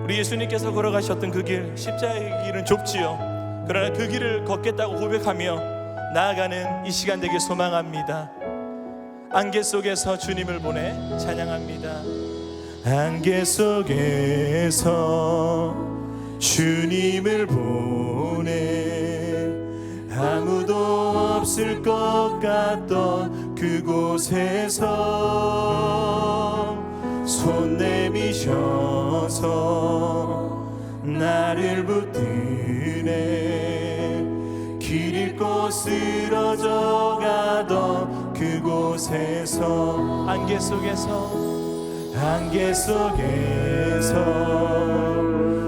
우리 예수님께서 걸어가셨던 그 길, 십자가의 길은 좁지요. 그러나 그 길을 걷겠다고 고백하며 나아가는 이 시간 되길 소망합니다. 안개 속에서 주님을 보내 찬양합니다. 안개 속에서 주님을 보내 아무도 없을 것 같던 그곳에서 손 내미셔서 나를 붙드네 길 잃고 쓰러져 가던 그곳에서 안개 속에서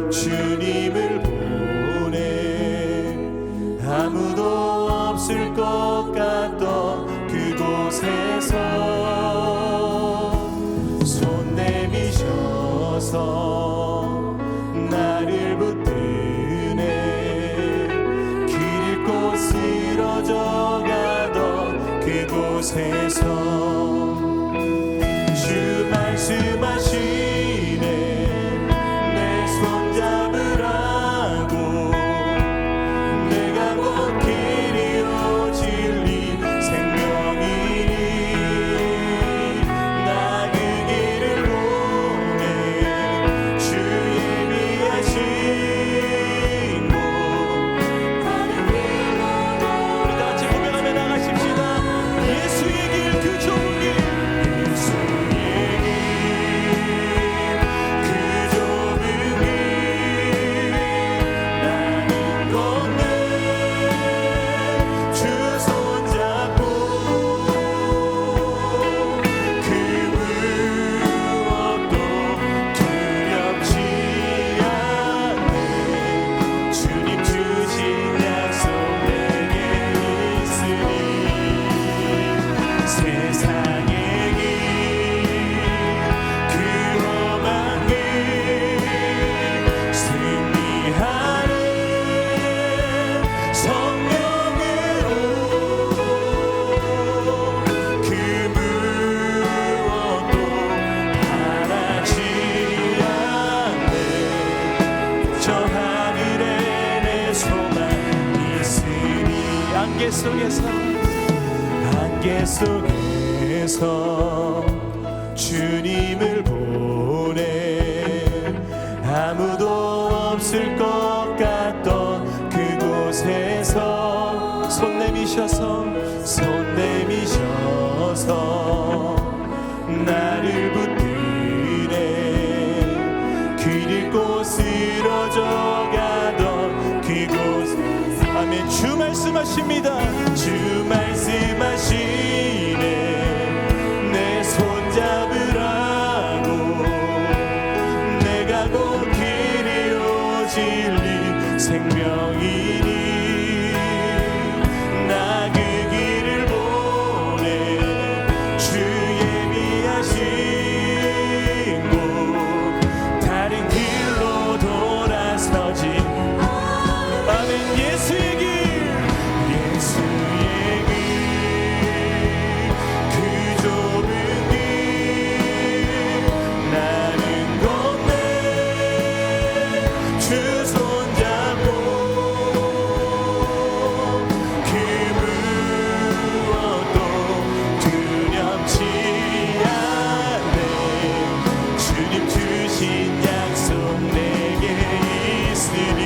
주님을 보내 아무도 없을 것 같던 그곳에서 손 내미셔서 나를 붙드네 길 잃고 쓰러져 가던 그곳에서 주 말씀하시네 내 손잡으라고 내가 곧 길이요 진리 생명이니 나 그 길을 보내 주 예비하신 곳 다른 길로 우리 다같이 고백하며 나가십시다. 예수의 길 그 좁은 길 안개 속에서 주님을 보내 아무도 없을 것 같던 그곳에서 손 내미셔서 나를 붙드네 길 잃고 쓰러져 가던 그곳 아멘. 주 말씀하십니다. 주 말씀하시네 내 손잡으라고 내가 곧 길이요 진리 생명이니 나 그 길을 보내 주 예비하신 곳 다른 길로 돌아서지 아멘. 예수의 길 그 좁은 길 나는 건네 주 손잡고 그 무엇도 두렵지 않네 주님 주신 약속 내게 있으니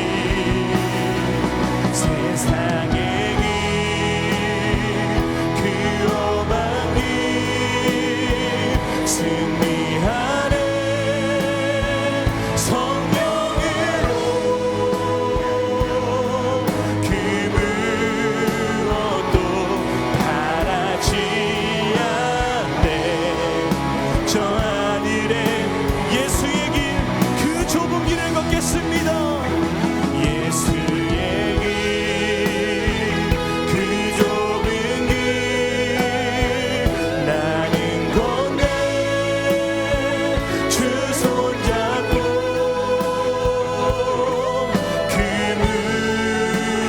있습니다. 예수의 길, 그 좁은 길, 나는 걷네 주 손잡고, 그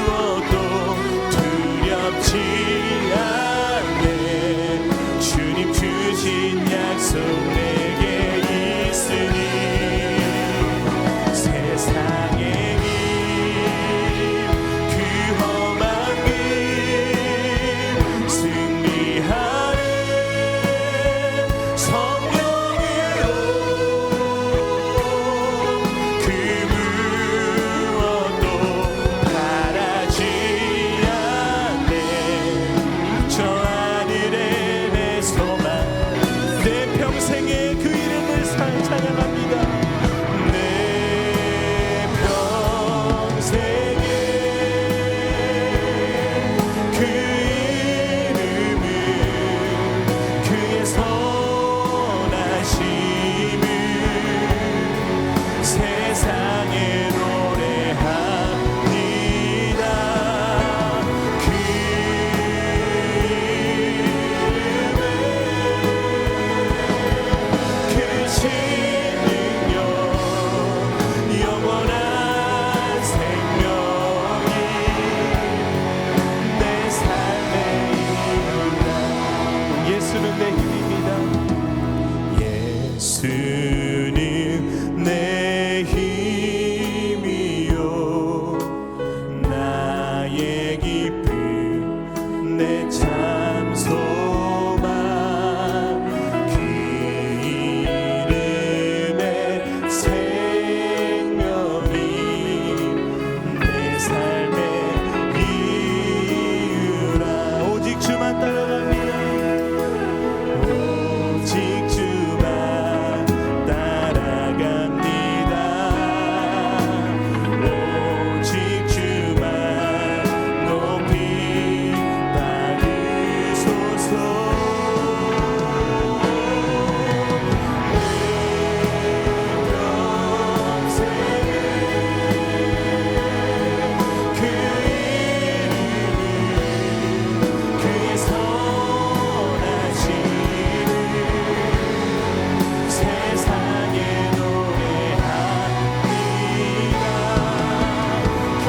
무엇도 두렵지 않네. 주님 주신 약속 내게 있으니 세상의 길, 그 험한 길 승리하네. 성령으로 그 무엇도 바라지 않네. 저 하늘에 내 소망, 내 평생의 그 이름을 찬양합니다. 내 평생에 그 이름을, 그의 선하심을 세상에 노래합니다. 그 크신 능력, 영원한 생명이 내 삶의 힘이다. 예수는 내 힘입니다. 예수는 내 힘이요, 나의 기쁨, 내 참 소망. 그 이름에 생명이 내 삶의 이유라. 오직 주만 따라갑니다. 오직 주만 따라갑니다. 오직 주만 높이 받으소서. 그 이름을, 그의 선하심을 세상에 노래합니다. 그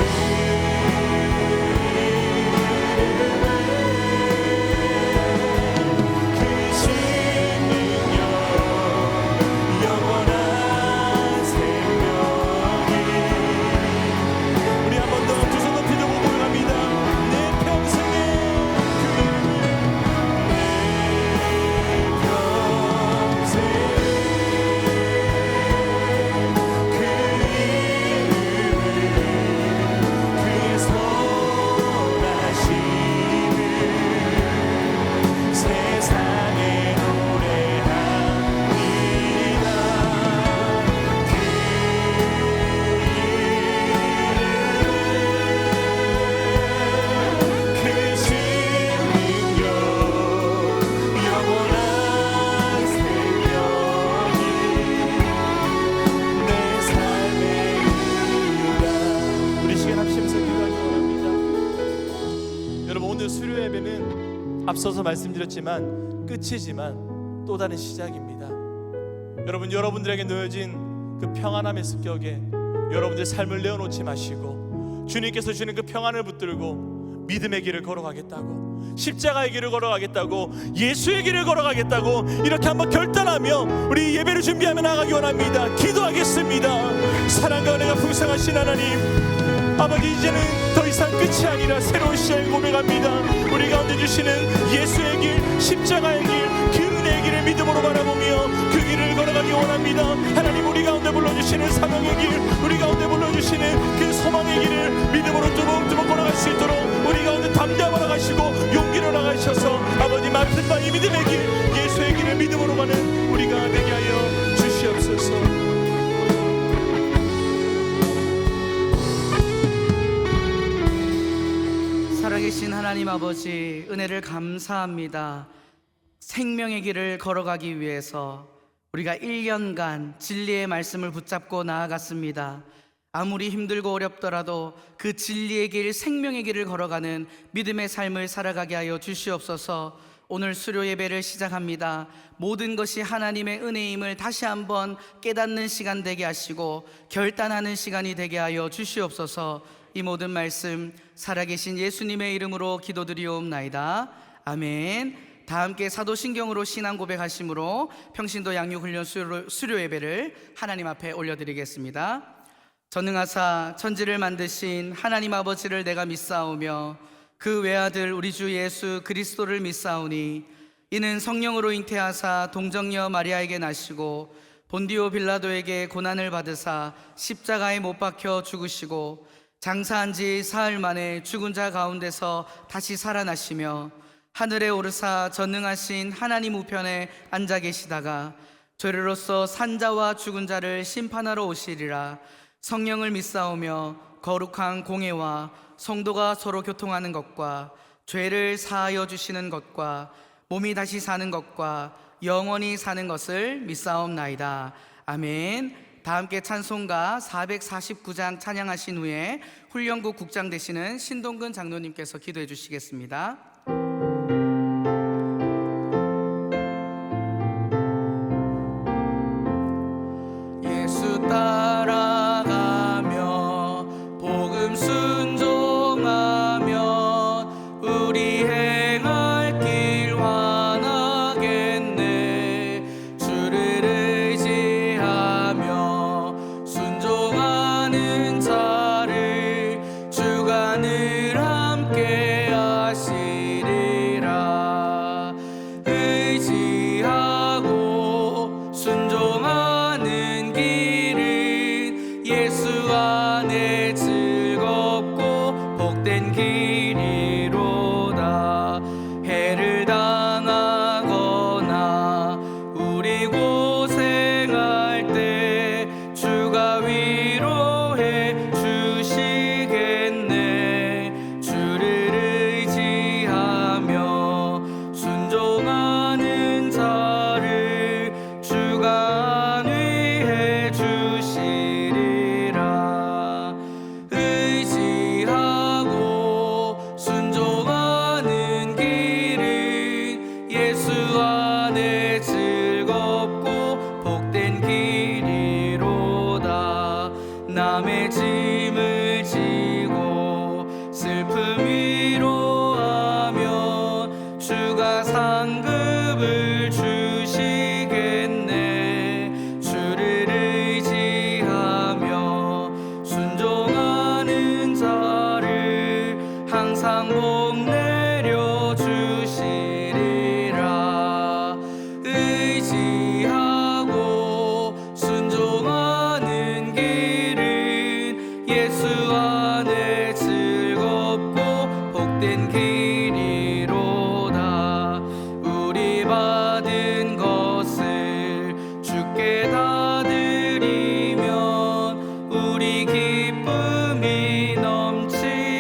크신 능력, 영원한 생명이. 우리 한 번 더 두 손 높이 들고 고백합니다. 내 평생에 그 이름을, 내 평생에 그 이름을, 그의 선하심을 세상에 노래합니다. 크신 능력, 영원한 생명이 내 삶의 이유다. 우리 시간 합심해서 기도하기 원합니다. 여러분, 오늘 수료 예배는 앞서서 말씀드렸지만 끝이지만 또 다른 시작입니다. 여러분, 여러분들에게 놓여진 그 평안함의 습격에 여러분들 삶을 내어놓지 마시고 주님께서 주는 그 평안을 붙들고 믿음의 길을 걸어가겠다고, 십자가의 길을 걸어가겠다고, 예수의 길을 걸어가겠다고 이렇게 한번 결단하며 우리 예배를 준비하며 나가기 원합니다. 기도하겠습니다. 사랑과 은혜가 풍성하신 하나님, 아버지, 이제는 더 이상 끝이 아니라 새로운 시작을 고백합니다. 우리 가운데 주시는 예수의 길, 십자가의 길, 그 은혜의 길을 믿음으로 바라보며 그 길을 걸어가기 원합니다. 하나님, 우리 가운데 불러주시는 사명의 길, 우리 가운데 불러주시는 그 소망의 길을 믿음으로 뚜벅뚜벅 걸어갈 수 있도록 우리 가운데 담대함으로 가시고 용기로 나가셔서 아버지, 맡은 바 이 믿음의 길, 예수의 길을 믿음으로 가는 우리가 되게 하여 주시옵소서. 살아계신 하나님 아버지, 은혜를 감사합니다. 생명의 길을 걸어가기 위해서 우리가 1년간 진리의 말씀을 붙잡고 나아갔습니다. 아무리 힘들고 어렵더라도 그 진리의 길, 생명의 길을 걸어가는 믿음의 삶을 살아가게 하여 주시옵소서. 오늘 수료 예배를 시작합니다. 모든 것이 하나님의 은혜임을 다시 한번 깨닫는 시간 되게 하시고 결단하는 시간이 되게 하여 주시옵소서. 이 모든 말씀 살아계신 예수님의 이름으로 기도드리옵나이다. 아멘. 다 함께 사도신경으로 신앙 고백하심으로 평신도 양육훈련 수료 예배를 하나님 앞에 올려드리겠습니다. 전능하사 천지를 만드신 하나님 아버지를 내가 믿사오며 그 외아들 우리 주 예수 그리스도를 믿사오니 이는 성령으로 잉태하사 동정녀 마리아에게 나시고 본디오 빌라도에게 고난을 받으사 십자가에 못 박혀 죽으시고 장사한 지 사흘 만에 죽은 자 가운데서 다시 살아나시며 하늘에 오르사 전능하신 하나님 우편에 앉아 계시다가 죄로서 산자와 죽은 자를 심판하러 오시리라. 성령을 믿사오며 거룩한 공회와 성도가 서로 교통하는 것과 죄를 사하여 주시는 것과 몸이 다시 사는 것과 영원히 사는 것을 믿사옵나이다. 아멘. 다 함께 찬송가 449장 찬양하신 후에 훈련국 국장 되시는 신동근 장로님께서 기도해 주시겠습니다. 예수 따라가며 복음 순종하며 우리 행할 길 환하겠네. 주를 의지하며 순종하는 자를 주가 늘 함께 하시리라. 의지하고 순종하는 길은 예수 안에 즐겁고 복된 길이로다. 해를 당하거나 우리 고생할 때 주가 위로해 주시겠네. 주를 의지하며 순종하는 자를 주가 안위해 주시리라. 의지하고 순종하는 길은 예수 안에 즐겁고 복된 길이로다. 남의 짐을 지고 슬픔 위로하며 주가 상급을 주시겠네. 주를 의지하며 순종하는 자를 항상 복 내려 주시리라. 의지하고 순종하는 길은 예수 안에 즐겁고 복된 길이로다. 우리 받은 것을 주께 다 드리면 우리 기쁨이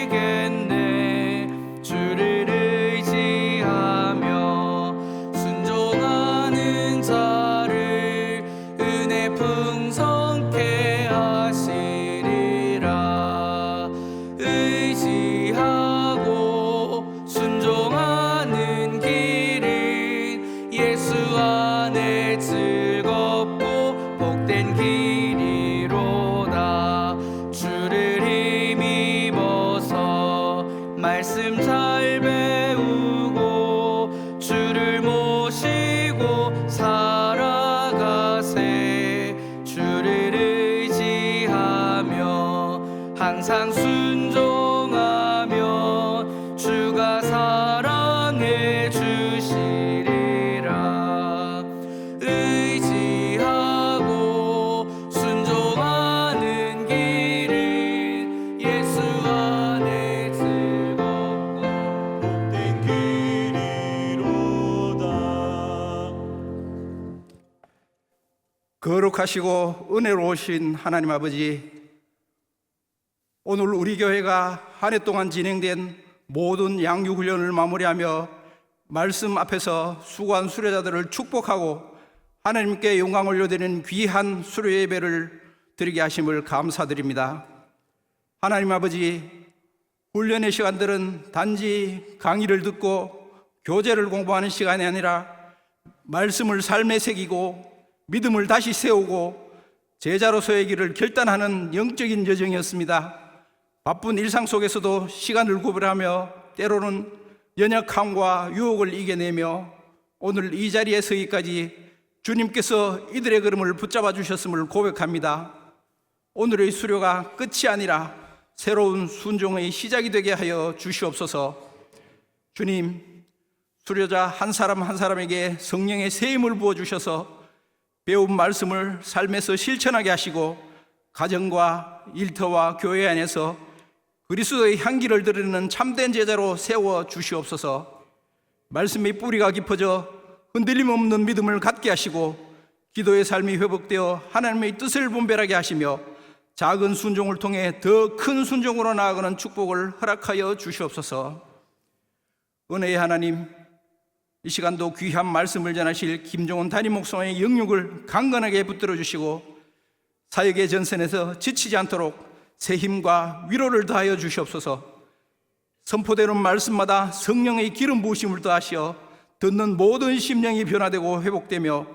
넘치겠네. 주를 의지하며 순종하는 자를 은혜 풍성케 하시리라. 의지하고 순종하는 길은 예수 안에 즐겁고 복된 길이로다. 주를 힘입어서 말씀 잘 배우고 주를 모시고 살아가세. 주를 의지하며 항상 순종하며 주가 사랑해 주시리라. 의지하고 순종하는 길은 예수 안에 즐겁고 복된 길이로다. 거룩하시고 은혜로우신 하나님 아버지, 오늘 우리 교회가 한 해 동안 진행된 모든 양육훈련을 마무리하며 말씀 앞에서 수고한 수료자들을 축복하고 하나님께 영광을 올려드리는 귀한 수료 예배를 드리게 하심을 감사드립니다. 하나님 아버지, 훈련의 시간들은 단지 강의를 듣고 교재를 공부하는 시간이 아니라 말씀을 삶에 새기고 믿음을 다시 세우고 제자로서의 길을 결단하는 영적인 여정이었습니다. 바쁜 일상 속에서도 시간을 구별하며 때로는 연약함과 유혹을 이겨내며 오늘 이 자리에 서기까지 주님께서 이들의 걸음을 붙잡아 주셨음을 고백합니다. 오늘의 수료가 끝이 아니라 새로운 순종의 시작이 되게 하여 주시옵소서. 주님, 수료자 한 사람 한 사람에게 성령의 세임을 부어주셔서 배운 말씀을 삶에서 실천하게 하시고 가정과 일터와 교회 안에서 그리스도의 향기를 드리는 참된 제자로 세워 주시옵소서. 말씀의 뿌리가 깊어져 흔들림 없는 믿음을 갖게 하시고 기도의 삶이 회복되어 하나님의 뜻을 분별하게 하시며 작은 순종을 통해 더 큰 순종으로 나아가는 축복을 허락하여 주시옵소서. 은혜의 하나님, 이 시간도 귀한 말씀을 전하실 김종원 담임 목사의 영육을 강건하게 붙들어 주시고 사역의 전선에서 지치지 않도록 새 힘과 위로를 더하여 주시옵소서. 선포되는 말씀마다 성령의 기름 부으심을 더하시어 듣는 모든 심령이 변화되고 회복되며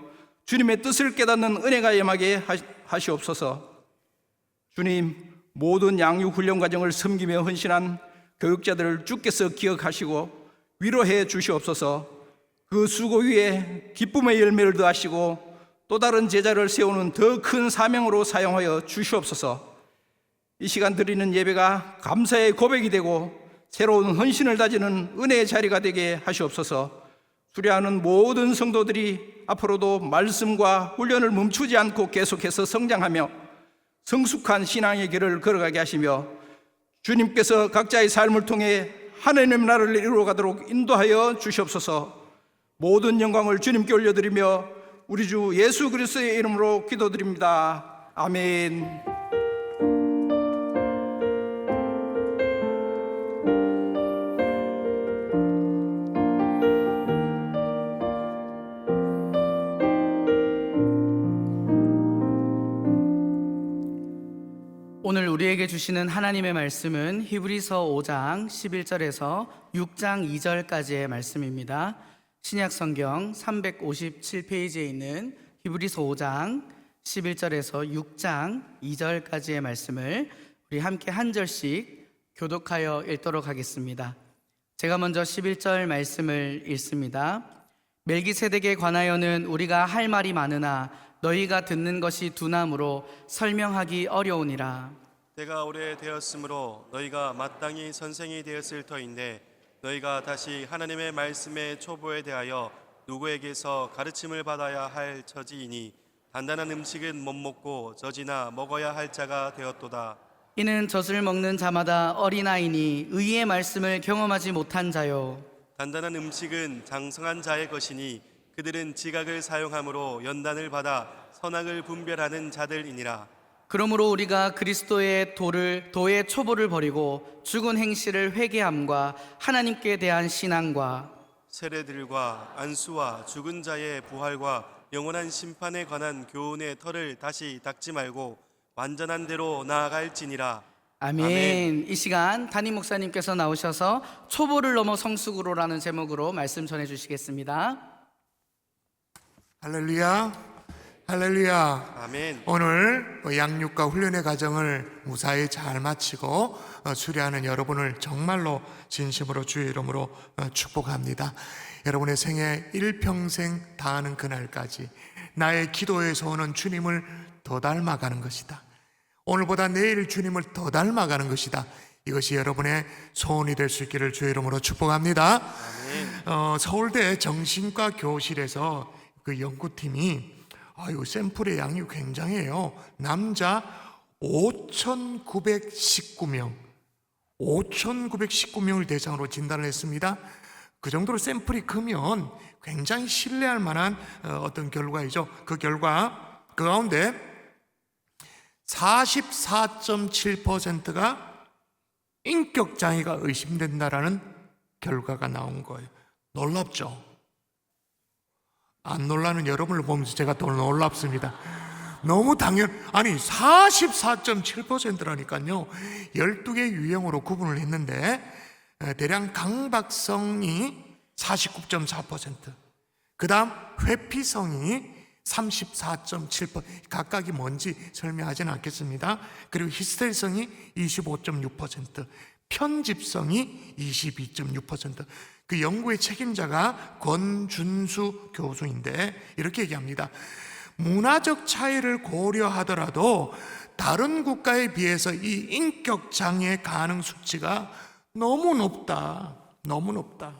주님의 뜻을 깨닫는 은혜가 임하게 하시옵소서. 주님, 모든 양육 훈련 과정을 섬기며 헌신한 교육자들을 주께서 기억하시고 위로해 주시옵소서. 그 수고 위에 기쁨의 열매를 더하시고 또 다른 제자를 세우는 더 큰 사명으로 사용하여 주시옵소서. 이 시간 드리는 예배가 감사의 고백이 되고 새로운 헌신을 다지는 은혜의 자리가 되게 하시옵소서. 수료하는 모든 성도들이 앞으로도 말씀과 훈련을 멈추지 않고 계속해서 성장하며 성숙한 신앙의 길을 걸어가게 하시며 주님께서 각자의 삶을 통해 하나님의 나라를 이루어가도록 인도하여 주시옵소서. 모든 영광을 주님께 올려드리며 우리 주 예수 그리스도의 이름으로 기도드립니다. 아멘. 오늘 우리에게 주시는 하나님의 말씀은 히브리서 5장 11절에서 6장 2절까지의 말씀입니다. 신약성경 357페이지에 있는 히브리서 5장 11절에서 6장 2절까지의 말씀을 우리 함께 한 절씩 교독하여 읽도록 하겠습니다. 제가 먼저 11절 말씀을 읽습니다. 멜기세덱에 관하여는 우리가 할 말이 많으나 너희가 듣는 것이 둔함으로 설명하기 어려우니라. 때가 오래되었으므로 너희가 마땅히 선생이 되었을 터인데 너희가 다시 하나님의 말씀의 초보에 대하여 누구에게서 가르침을 받아야 할 처지이니 단단한 음식은 못 먹고 젖이나 먹어야 할 자가 되었도다. 이는 젖을 먹는 자마다 어린아이니 의의 말씀을 경험하지 못한 자요. 단단한 음식은 장성한 자의 것이니 그들은 지각을 사용함으로 연단을 받아 선악을 분별하는 자들이니라. 그러므로 우리가 그리스도의 도의 초보를 버리고 죽은 행실을 회개함과 하나님께 대한 신앙과 세례들과 안수와 죽은 자의 부활과 영원한 심판에 관한 교훈의 털을 다시 닦지 말고 완전한 대로 나아갈지니라. 아멘. 이 시간 담임 목사님께서 나오셔서 초보를 넘어 성숙으로라는 제목으로 말씀 전해 주시겠습니다. 할렐루야, 할렐루야. 아멘. 오늘 양육과 훈련의 과정을 무사히 잘 마치고 수료하는 여러분을 정말로 진심으로 주의 이름으로 축복합니다. 여러분의 생애 일평생 다하는 그날까지 나의 기도에서 오는 주님을 더 닮아가는 것이다. 오늘보다 내일 주님을 더 닮아가는 것이다. 이것이 여러분의 소원이 될 수 있기를 주의 이름으로 축복합니다. 서울대 정신과 교실에서 그 연구팀이 샘플의 양이 굉장해요. 남자 5,919명을 대상으로 진단을 했습니다. 그 정도로 샘플이 크면 굉장히 신뢰할 만한 어떤 결과이죠. 그 결과, 그 가운데 44.7%가 인격장애가 의심된다라는 결과가 나온 거예요. 놀랍죠? 안 놀라는 여러분을 보면서 제가 더 놀랍습니다. 너무 아니 44.7%라니까요. 12개 유형으로 구분을 했는데 대량 강박성이 49.4%, 그 다음 회피성이 34.7%, 각각이 뭔지 설명하지는 않겠습니다. 그리고 히스테리성이 25.6%, 편집성이 22.6%. 그 연구의 책임자가 권준수 교수인데 이렇게 얘기합니다. 문화적 차이를 고려하더라도 다른 국가에 비해서 이 인격 장애 가능 수치가 너무 높다. 너무 높다.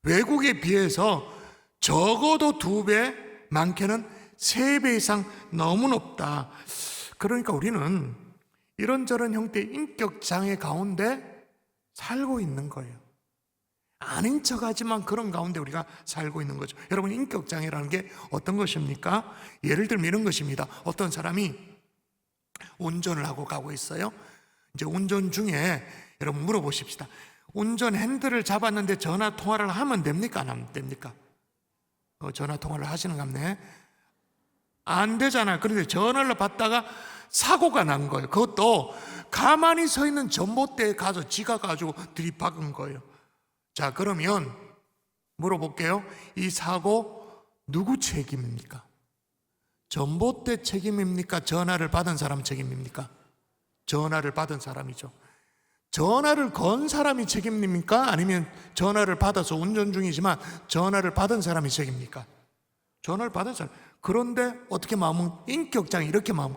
외국에 비해서 적어도 2배, 많게는 3배 이상 너무 높다. 그러니까 우리는 이런저런 형태의 인격 장애 가운데 살고 있는 거예요. 아닌 척하지만 그런 가운데 우리가 살고 있는 거죠. 여러분, 인격 장애라는 게 어떤 것입니까? 예를 들면 이런 것입니다. 어떤 사람이 운전을 하고 가고 있어요. 이제 운전 중에 여러분 물어보십시다. 운전 핸들을 잡았는데 전화 통화를 하면 됩니까? 안 됩니까? 전화 통화를 하시는 갑네. 안 되잖아요. 그런데 전화를 받다가 사고가 난 거예요. 그것도 가만히 서 있는 전봇대에 가서 지가 가지고 들이박은 거예요. 자, 그러면 물어볼게요. 이 사고 누구 책임입니까? 전봇대 책임입니까? 전화를 받은 사람 책임입니까? 전화를 받은 사람이죠. 전화를 건 사람이 책임입니까? 아니면 전화를 받아서 운전 중이지만 전화를 받은 사람이 책임입니까? 전화를 받은 사람. 그런데 어떻게 마음은 인격장애 이렇게 마음.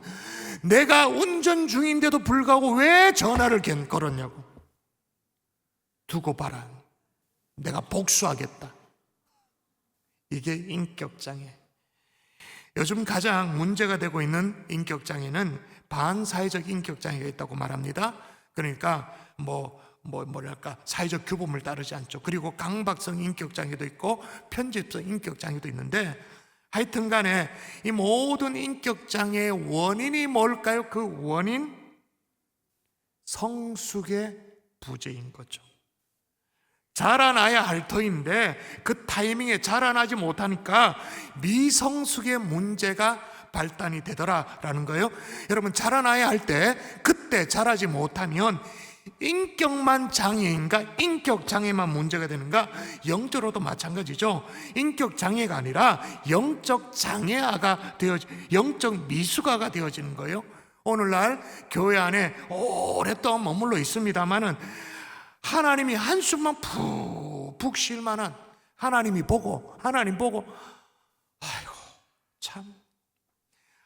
내가 운전 중인데도 불구하고 왜 전화를 걸었냐고. 두고 봐라. 내가 복수하겠다. 이게 인격장애. 요즘 가장 문제가 되고 있는 인격장애는 반사회적 인격장애가 있다고 말합니다. 그러니까 뭐랄까 사회적 규범을 따르지 않죠. 그리고 강박성 인격장애도 있고 편집성 인격장애도 있는데 하여튼 간에 이 모든 인격장애의 원인이 뭘까요? 그 원인 성숙의 부재인 거죠. 자라나야 할 터인데 그 타이밍에 자라나지 못하니까 미성숙의 문제가 발단이 되더라라는 거예요. 여러분, 자라나야 할 때 그때 자라지 못하면 인격만 장애인가? 인격 장애만 문제가 되는가? 영적으로도 마찬가지죠. 인격 장애가 아니라 영적 장애아가 영적 미숙아가 되어지는 거예요. 오늘날 교회 안에 오랫동안 머물러 있습니다만은 하나님이 한숨만 푹푹 쉴 만한 하나님 보고 아이고 참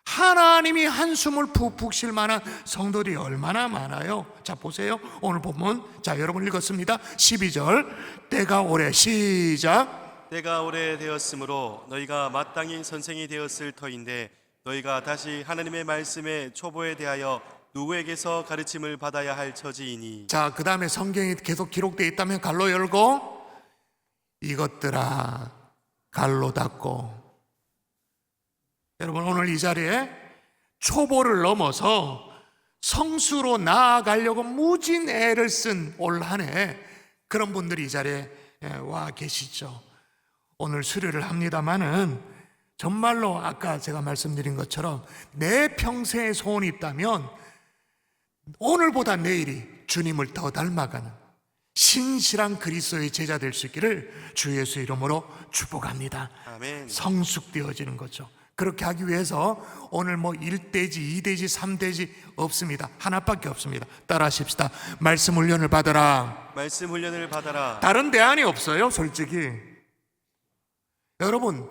하나님이 한숨을 푹푹 쉴 만한 성도들이 얼마나 많아요. 자, 보세요. 오늘 본문, 자, 여러분 읽었습니다. 12절. 때가 오래, 시작. 때가 오래 되었으므로 너희가 마땅히 선생이 되었을 터인데 너희가 다시 하나님의 말씀의 초보에 대하여 누구에게서 가르침을 받아야 할 처지이니. 자, 그 다음에 성경이 계속 기록되어 있다면 갈로 열고 이것들아 갈로 닫고. 여러분, 오늘 이 자리에 초보를 넘어서 성수로 나아가려고 무진 애를 쓴 올 한 해 그런 분들이 이 자리에 와 계시죠. 오늘 수료를 합니다마는 정말로 아까 제가 말씀드린 것처럼 내 평생의 소원이 있다면 오늘보다 내일이 주님을 더 닮아가는 신실한 그리스도의 제자 될 수 있기를 주 예수 이름으로 축복합니다. 아멘. 성숙되어지는 거죠. 그렇게 하기 위해서 오늘 1대지, 2대지, 3대지 없습니다. 하나밖에 없습니다. 따라 하십시다. 말씀 훈련을 받아라. 말씀 훈련을 받아라. 다른 대안이 없어요, 솔직히. 여러분,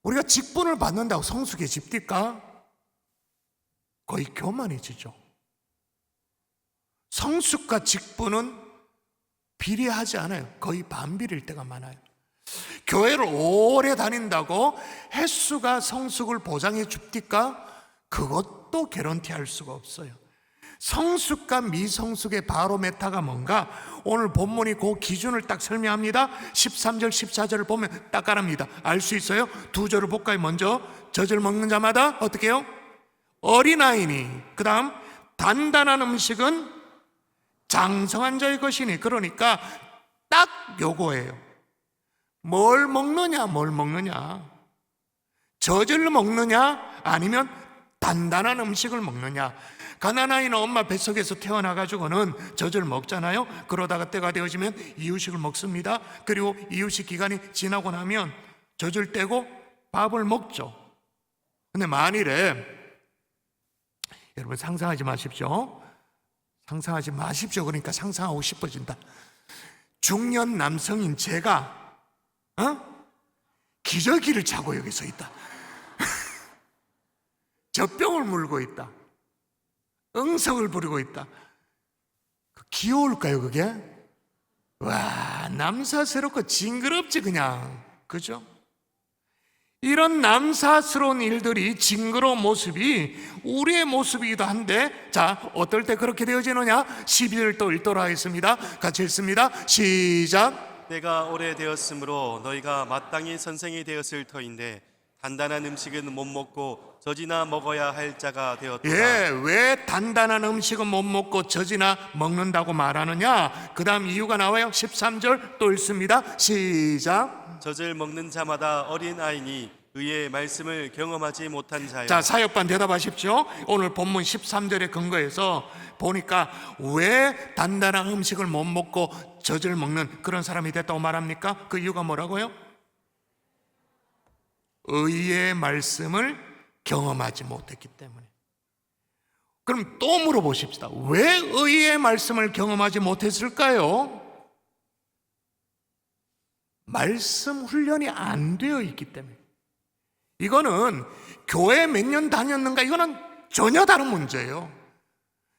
우리가 직분을 받는다고 성숙해집니까? 거의 교만해지죠. 성숙과 직분은 비례하지 않아요. 거의 반비례일 때가 많아요. 교회를 오래 다닌다고 횟수가 성숙을 보장해 줍니까? 그것도 개런티할 수가 없어요. 성숙과 미성숙의 바로메타가 뭔가? 오늘 본문이 그 기준을 딱 설명합니다. 13절 14절을 보면 딱 깔합니다. 알 수 있어요? 두 절을 볼까요? 먼저 젖을 먹는 자마다 어떻게 해요? 어린아이니. 그 다음 단단한 음식은 장성한 자의 것이니. 그러니까 딱 요거예요. 뭘 먹느냐. 젖을 먹느냐 아니면 단단한 음식을 먹느냐. 가난아이는 엄마 뱃속에서 태어나가지고는 젖을 먹잖아요. 그러다가 때가 되어지면 이유식을 먹습니다. 그리고 이유식 기간이 지나고 나면 젖을 떼고 밥을 먹죠. 근데 만일에 여러분 상상하지 마십시오. 상상하지 마십시오. 그러니까 상상하고 싶어진다. 중년 남성인 제가 기저귀를 차고 여기 서 있다. 젖병을 물고 있다. 응석을 부리고 있다. 귀여울까요 그게? 와, 남사스럽고 징그럽지 그냥. 그죠? 이런 남사스러운 일들이 징그러운 모습이 우리의 모습이기도 한데, 자, 어떨 때 그렇게 되어지느냐? 12절 또 읽도록 하겠습니다. 같이 읽습니다. 시작. 때가 오래되었으므로 너희가 마땅히 선생이 되었을 터인데 단단한 음식은 못 먹고 젖이나 먹어야 할 자가 되었다. 예, 왜 단단한 음식은 못 먹고 젖이나 먹는다고 말하느냐? 그 다음 이유가 나와요. 13절 또 읽습니다. 시작. 젖을 먹는 자마다 어린아이니 의의 말씀을 경험하지 못한 자요. 자, 사역반 대답하십시오. 오늘 본문 13절에 근거해서 보니까 왜 단단한 음식을 못 먹고 젖을 먹는 그런 사람이 됐다고 말합니까? 그 이유가 뭐라고요? 의의 말씀을 경험하지 못했기 때문에. 그럼 또 물어보십시다. 왜 의의 말씀을 경험하지 못했을까요? 말씀 훈련이 안 되어 있기 때문에. 이거는 교회 몇 년 다녔는가, 이거는 전혀 다른 문제예요.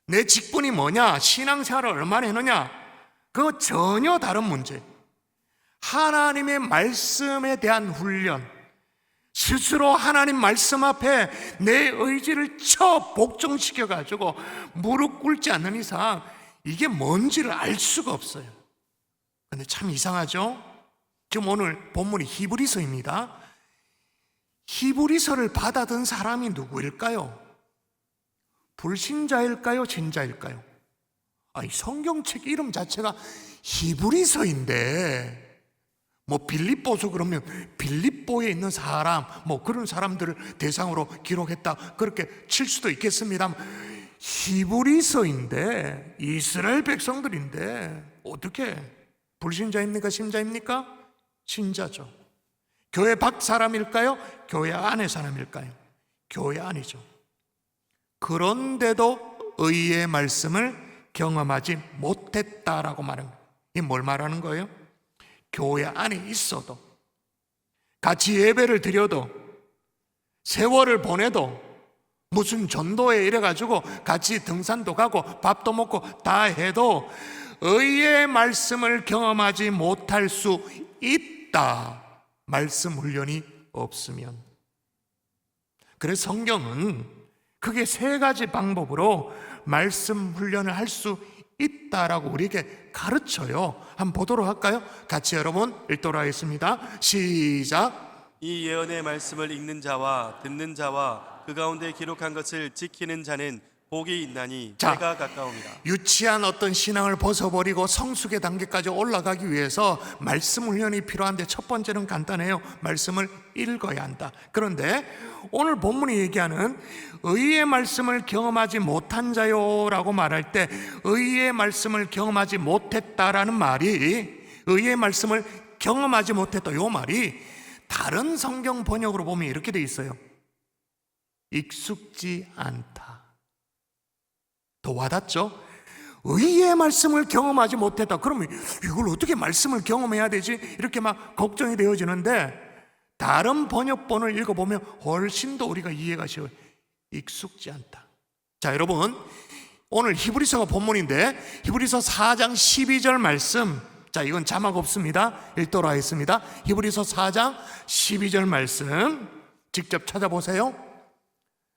내 직분이 뭐냐, 신앙생활을 얼마나 했느냐, 그거 전혀 다른 문제. 하나님의 말씀에 대한 훈련, 스스로 하나님 말씀 앞에 내 의지를 복종시켜 가지고 무릎 꿇지 않는 이상 이게 뭔지를 알 수가 없어요. 근데 참 이상하죠? 지금 오늘 본문이 히브리서입니다. 히브리서를 받아든 사람이 누구일까요? 불신자일까요? 신자일까요? 이 성경책 이름 자체가 히브리서인데 뭐 빌립보서 그러면 빌립보에 있는 사람, 뭐 그런 사람들을 대상으로 기록했다, 그렇게 칠 수도 있겠습니다. 히브리서인데 이스라엘 백성들인데 어떻게 불신자입니까? 신자입니까? 신자죠. 교회 밖 사람일까요? 교회 안의 사람일까요? 교회 안이죠. 그런데도 의의 말씀을 경험하지 못했다라고 말하는 거예요. 이게 뭘 말하는 거예요? 교회 안에 있어도, 같이 예배를 드려도, 세월을 보내도, 무슨 전도에 이래가지고 같이 등산도 가고 밥도 먹고 다 해도 의의 말씀을 경험하지 못할 수 있다. 말씀 훈련이 없으면. 그래서 성경은 크게 세 가지 방법으로 말씀 훈련을 할 수 있다라고 우리에게 가르쳐요. 한번 보도록 할까요? 같이 여러분 읽도록 하겠습니다. 시작. 이 예언의 말씀을 읽는 자와 듣는 자와 그 가운데 기록한 것을 지키는 자는 복이 있나니 자, 때가 가까웁니다. 유치한 어떤 신앙을 벗어버리고 성숙의 단계까지 올라가기 위해서 말씀 훈련이 필요한데, 첫 번째는 간단해요. 말씀을 읽어야 한다. 그런데 오늘 본문이 얘기하는 의의 말씀을 경험하지 못한 자요라고 말할 때, 의의 말씀을 경험하지 못했다라는 말이, 의의 말씀을 경험하지 못했다, 요 말이 다른 성경 번역으로 보면 이렇게 돼 있어요. 익숙지 않다. 더 와닿죠? 의의 말씀을 경험하지 못했다. 그러면 이걸 어떻게 말씀을 경험해야 되지? 이렇게 막 걱정이 되어지는데, 다른 번역본을 읽어보면 훨씬 더 우리가 이해가 쉬워요. 익숙지 않다. 자, 여러분, 오늘 히브리서가 본문인데 히브리서 4장 12절 말씀, 자, 이건 자막 없습니다. 읽도록 하겠습니다. 히브리서 4장 12절 말씀 직접 찾아보세요.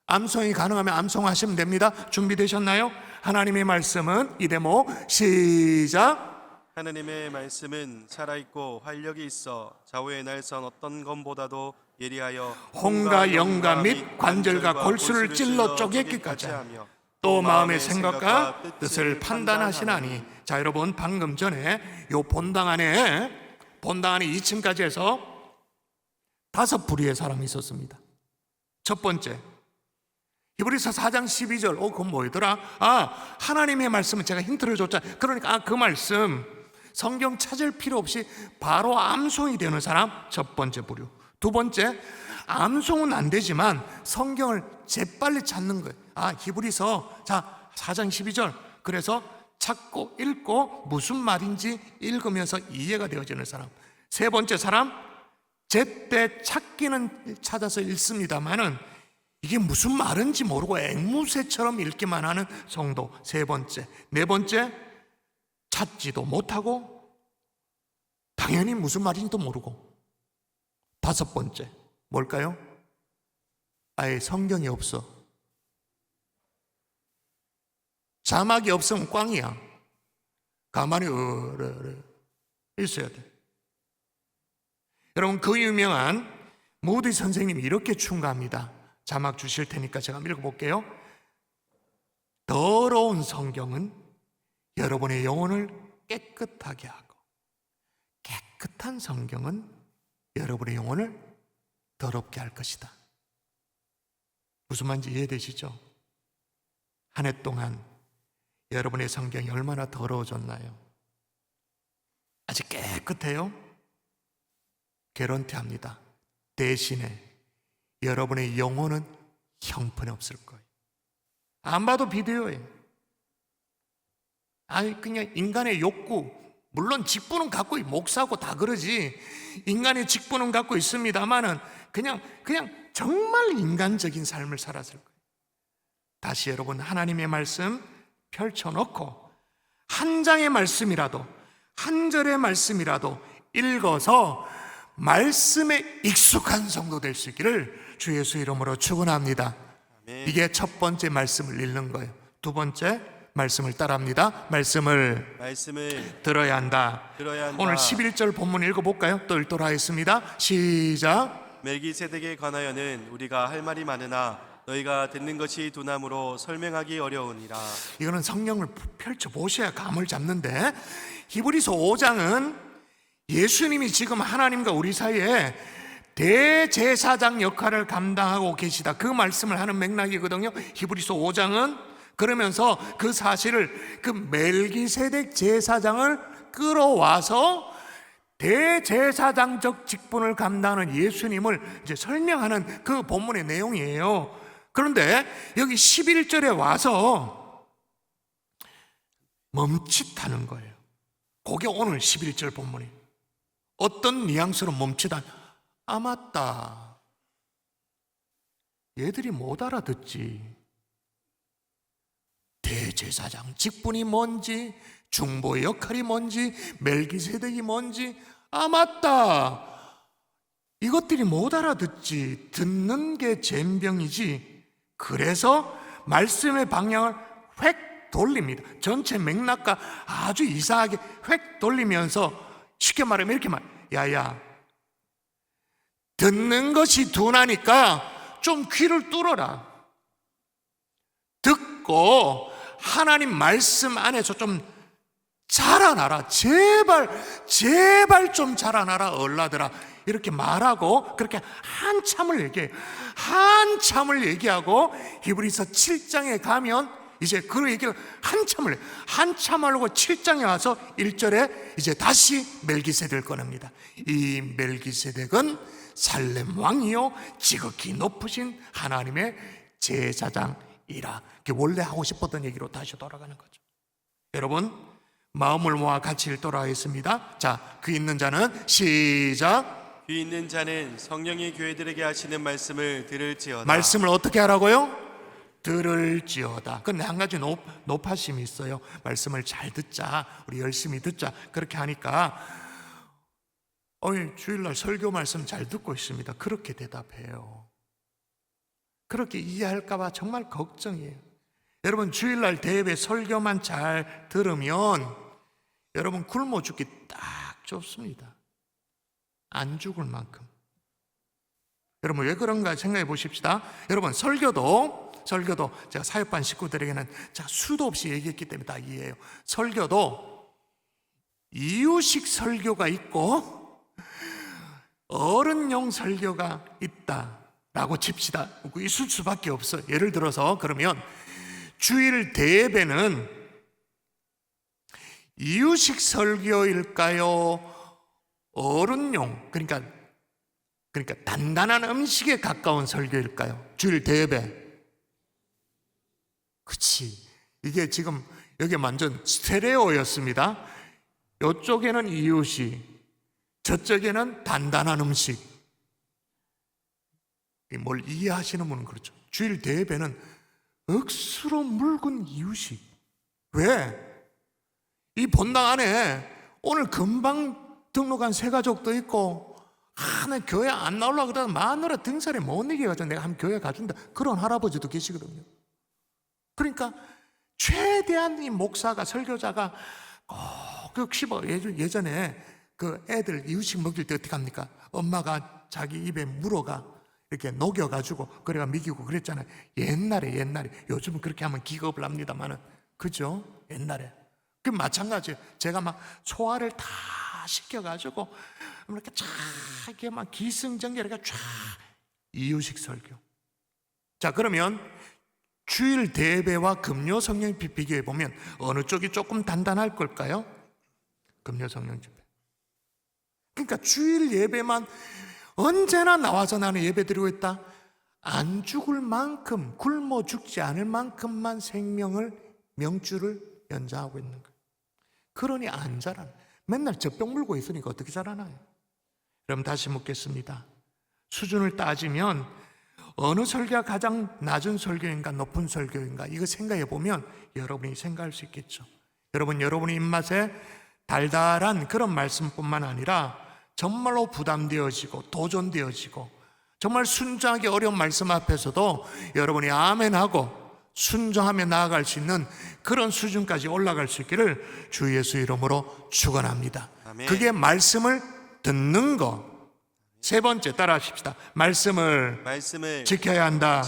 암송이 가능하면 암송하시면 됩니다. 준비되셨나요? 하나님의 말씀은 이 대목 시작. 하나님의 말씀은 살아있고 활력이 있어 좌우의 날선 어떤 검보다도 예리하여 혼과 영과 및 관절과 골수를 찔러 쪼개기까지 하며 또 마음의 생각과 뜻을 판단하시나니. 자, 여러분, 방금 전에 요 본당 안에 2층까지 해서 5 부류의 사람이 있었습니다. 첫 번째, 히브리서 4장 12절. 그건 뭐더라? 하나님의 말씀은 제가 힌트를 줬잖아요. 그러니까 그 말씀 성경 찾을 필요 없이 바로 암송이 되는 사람, 첫 번째 부류. 두 번째, 암송은 안 되지만 성경을 재빨리 찾는 거예요. 히브리서 4장 12절. 그래서 찾고 읽고 무슨 말인지 읽으면서 이해가 되어지는 사람. 세 번째 사람, 제때 찾기는 찾아서 읽습니다만은 이게 무슨 말인지 모르고 앵무새처럼 읽기만 하는 성도. 세 번째. 네 번째, 찾지도 못하고 당연히 무슨 말인지도 모르고. 다섯 번째, 뭘까요? 아예 성경이 없어. 자막이 없으면 꽝이야. 가만히 있어야 돼. 여러분, 그 유명한 무디 선생님이 이렇게 충고합니다. 자막 주실 테니까 제가 읽어볼게요. 더러운 성경은 여러분의 영혼을 깨끗하게 하고, 깨끗한 성경은 여러분의 영혼을 더럽게 할 것이다. 무슨 말인지 이해되시죠? 한 해 동안 여러분의 성경이 얼마나 더러워졌나요? 아직 깨끗해요? 개런티합니다. 대신에 여러분의 영혼은 형편이 없을 거예요. 안 봐도 비디오예요. 그냥 인간의 욕구, 물론 직분은 갖고 목사고 다 그러지. 인간의 직분은 갖고 있습니다만은 그냥 정말 인간적인 삶을 살았을 거예요. 다시 여러분, 하나님의 말씀 펼쳐놓고 한 장의 말씀이라도, 한 절의 말씀이라도 읽어서 말씀에 익숙한 성도 될 수 있기를 주 예수 이름으로 축원합니다. 아멘. 이게 첫 번째 말씀을 읽는 거예요. 두 번째, 말씀을 따라합니다. 말씀을 들어야 한다. 오늘 11절 본문 읽어볼까요? 똘똘하겠습니다. 시작. 멜기세덱에 관하여는 우리가 할 말이 많으나 너희가 듣는 것이 두나무로 설명하기 어려우니라. 이거는 성경을 펼쳐보셔야 감을 잡는데, 히브리서 5장은 예수님이 지금 하나님과 우리 사이에 대제사장 역할을 감당하고 계시다, 그 말씀을 하는 맥락이거든요. 히브리서 5장은 그러면서 그 사실을, 그 멜기세덱 제사장을 끌어와서 대제사장적 직분을 감당하는 예수님을 이제 설명하는 그 본문의 내용이에요. 그런데 여기 11절에 와서 멈칫하는 거예요. 그게 오늘 11절 본문이. 어떤 뉘앙스로 멈칫한? 맞다, 얘들이 못 알아듣지. 대제사장 직분이 뭔지, 중보의 역할이 뭔지, 멜기세덱이 뭔지, 맞다, 이것들이 못 알아듣지. 듣는 게 젬병이지. 그래서 말씀의 방향을 획 돌립니다. 전체 맥락과 아주 이상하게 획 돌리면서, 쉽게 말하면 이렇게 야야, 듣는 것이 둔하니까 좀 귀를 뚫어라. 듣고 하나님 말씀 안에서 좀 자라나라. 제발 좀 자라나라, 얼라들아. 이렇게 말하고 그렇게 한참을 얘기해요. 한참을 얘기하고 히브리서 7장에 가면 이제 그 얘기를 한참을 해요. 한참 하려고 7장에 와서 1절에 이제 다시 멜기세덱을 꺼냅니다. 이 멜기세덱은 살렘 왕이요 지극히 높으신 하나님의 제사장이라. 원래 하고 싶었던 얘기로 다시 돌아가는 거죠. 여러분, 마음을 모아 같이 읽도록 하겠습니다. 자, 귀 있는 자는 시작. 귀 있는 자는 성령이 교회들에게 하시는 말씀을 들을지어다. 말씀을 어떻게 하라고요? 들을지어다. 근데 한 가지 높아심이 있어요. 말씀을 잘 듣자, 우리 열심히 듣자. 그렇게 하니까 주일날 설교 말씀 잘 듣고 있습니다, 그렇게 대답해요. 그렇게 이해할까 봐 정말 걱정이에요. 여러분, 주일날 대예배 설교만 잘 들으면 여러분 굶어 죽기 딱 좋습니다. 안 죽을 만큼. 여러분, 왜 그런가 생각해 보십시다. 여러분, 설교도 제가 사역반 식구들에게는 제가 수도 없이 얘기했기 때문에 다 이해해요. 설교도 이유식 설교가 있고 어른용 설교가 있다. 라고 칩시다. 있을 수밖에 없어. 예를 들어서 그러면 주일 대예배는 이유식 설교일까요? 어른용, 그러니까 단단한 음식에 가까운 설교일까요? 주일 대예배. 그치. 이게 지금 여기 완전 스테레오였습니다. 이쪽에는 이유식, 저쪽에는 단단한 음식. 뭘 이해하시는 분은 그렇죠. 주일 대예배는 억수로 묽은 이유식. 왜? 이 본당 안에 오늘 금방 등록한 새 가족도 있고, 나 교회 안 나오려고 그러다 마누라 등살에 못 이겨가지고 내가 한 교회 가준다, 그런 할아버지도 계시거든요. 그러니까 최대한 이 목사가, 설교자가 꼭 씹어. 예전에 그 애들 이유식 먹일 때 어떻게 합니까? 엄마가 자기 입에 물어가 이렇게 녹여가지고 그래가 먹이고 그랬잖아요. 옛날에. 요즘은 그렇게 하면 기겁을 합니다만은, 그죠? 옛날에. 그 마찬가지예요. 제가 막 소화를 다 시켜가지고 이렇게 쫙 이렇게 막 기승전결 이렇게 쫙 이유식 설교. 자, 그러면 주일 대예배와 금요 성령 집회 비교해 보면 어느 쪽이 조금 단단할 걸까요? 금요 성령 집회. 그러니까 주일 예배만 언제나 나와서 나는 예배 드리고 있다. 안 죽을 만큼, 굶어 죽지 않을 만큼만 명주를 연장하고 있는 거예요. 그러니 안 자라나. 맨날 젖병 물고 있으니까 어떻게 자라나요? 그럼 다시 묻겠습니다. 수준을 따지면 어느 설교가 가장 낮은 설교인가 높은 설교인가, 이거 생각해 보면 여러분이 생각할 수 있겠죠. 여러분의 입맛에 달달한 그런 말씀뿐만 아니라 정말로 부담되어지고 도전되어지고 정말 순종하기 어려운 말씀 앞에서도 여러분이 아멘하고 순종하며 나아갈 수 있는 그런 수준까지 올라갈 수 있기를 주 예수 이름으로 축원합니다. 아멘. 그게 말씀을 듣는 것. 세 번째, 따라하십시다. 말씀을 지켜야 한다.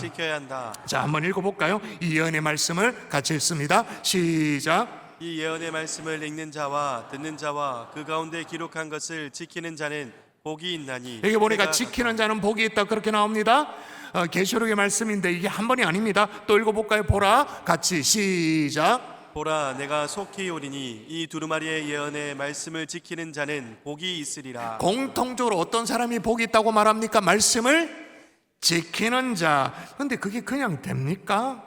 자, 한번 읽어볼까요? 이 예언의 말씀을 같이 읽습니다. 시작. 이 예언의 말씀을 읽는 자와 듣는 자와 그 가운데 기록한 것을 지키는 자는 복이 있나니. 여기 보니까 지키는 자는 복이 있다, 그렇게 나옵니다. 계시록의 말씀인데 이게 한 번이 아닙니다. 또 읽어볼까요? 보라, 같이 시작. 보라, 내가 속히 오리니 이 두루마리의 예언의 말씀을 지키는 자는 복이 있으리라. 공통적으로 어떤 사람이 복이 있다고 말합니까? 말씀을 지키는 자. 근데 그게 그냥 됩니까?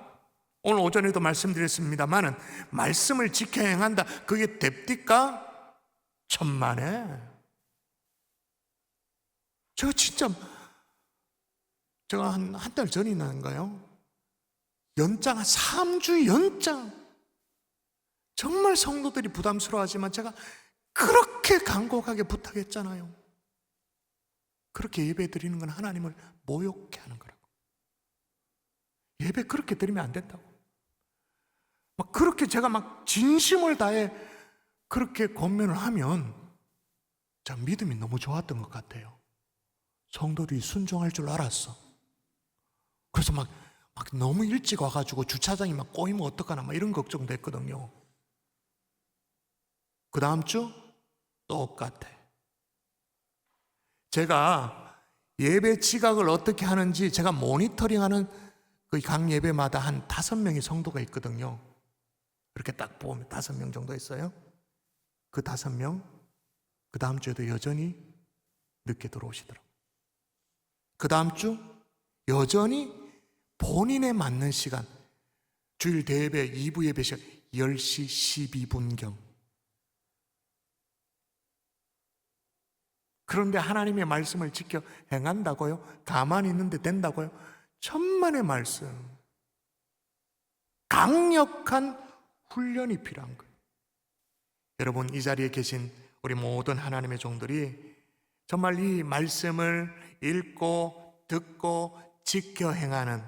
오늘 오전에도 말씀드렸습니다만은 말씀을 지켜 행한다, 그게 됩니까? 천만에. 제가 한 달 전이나인가요? 연장, 한 3주 연장. 정말 성도들이 부담스러워하지만 제가 그렇게 간곡하게 부탁했잖아요. 그렇게 예배 드리는 건 하나님을 모욕해 하는 거라고. 예배 그렇게 드리면 안 된다고. 막 그렇게 제가 막 진심을 다해 그렇게 권면을 하면 자, 믿음이 너무 좋았던 것 같아요. 성도들이 순종할 줄 알았어. 그래서 막 너무 일찍 와가지고 주차장이 막 꼬이면 어떡하나 막 이런 걱정도 했거든요. 그 다음 주 똑같아. 제가 예배 지각을 어떻게 하는지 제가 모니터링하는 그 각 예배마다 한 5명의 성도가 있거든요. 이렇게 딱 보면 5명 정도 있어요. 그 5명 그 다음 주에도 여전히 늦게 들어오시더라고요. 그 다음 주 여전히 본인에 맞는 시간, 주일 대예배 2부 예배 시간 10시 12분경. 그런데 하나님의 말씀을 지켜 행한다고요? 가만히 있는데 된다고요? 천만의 말씀. 강력한 훈련이 필요한 거예요. 여러분, 이 자리에 계신 우리 모든 하나님의 종들이 정말 이 말씀을 읽고 듣고 지켜 행하는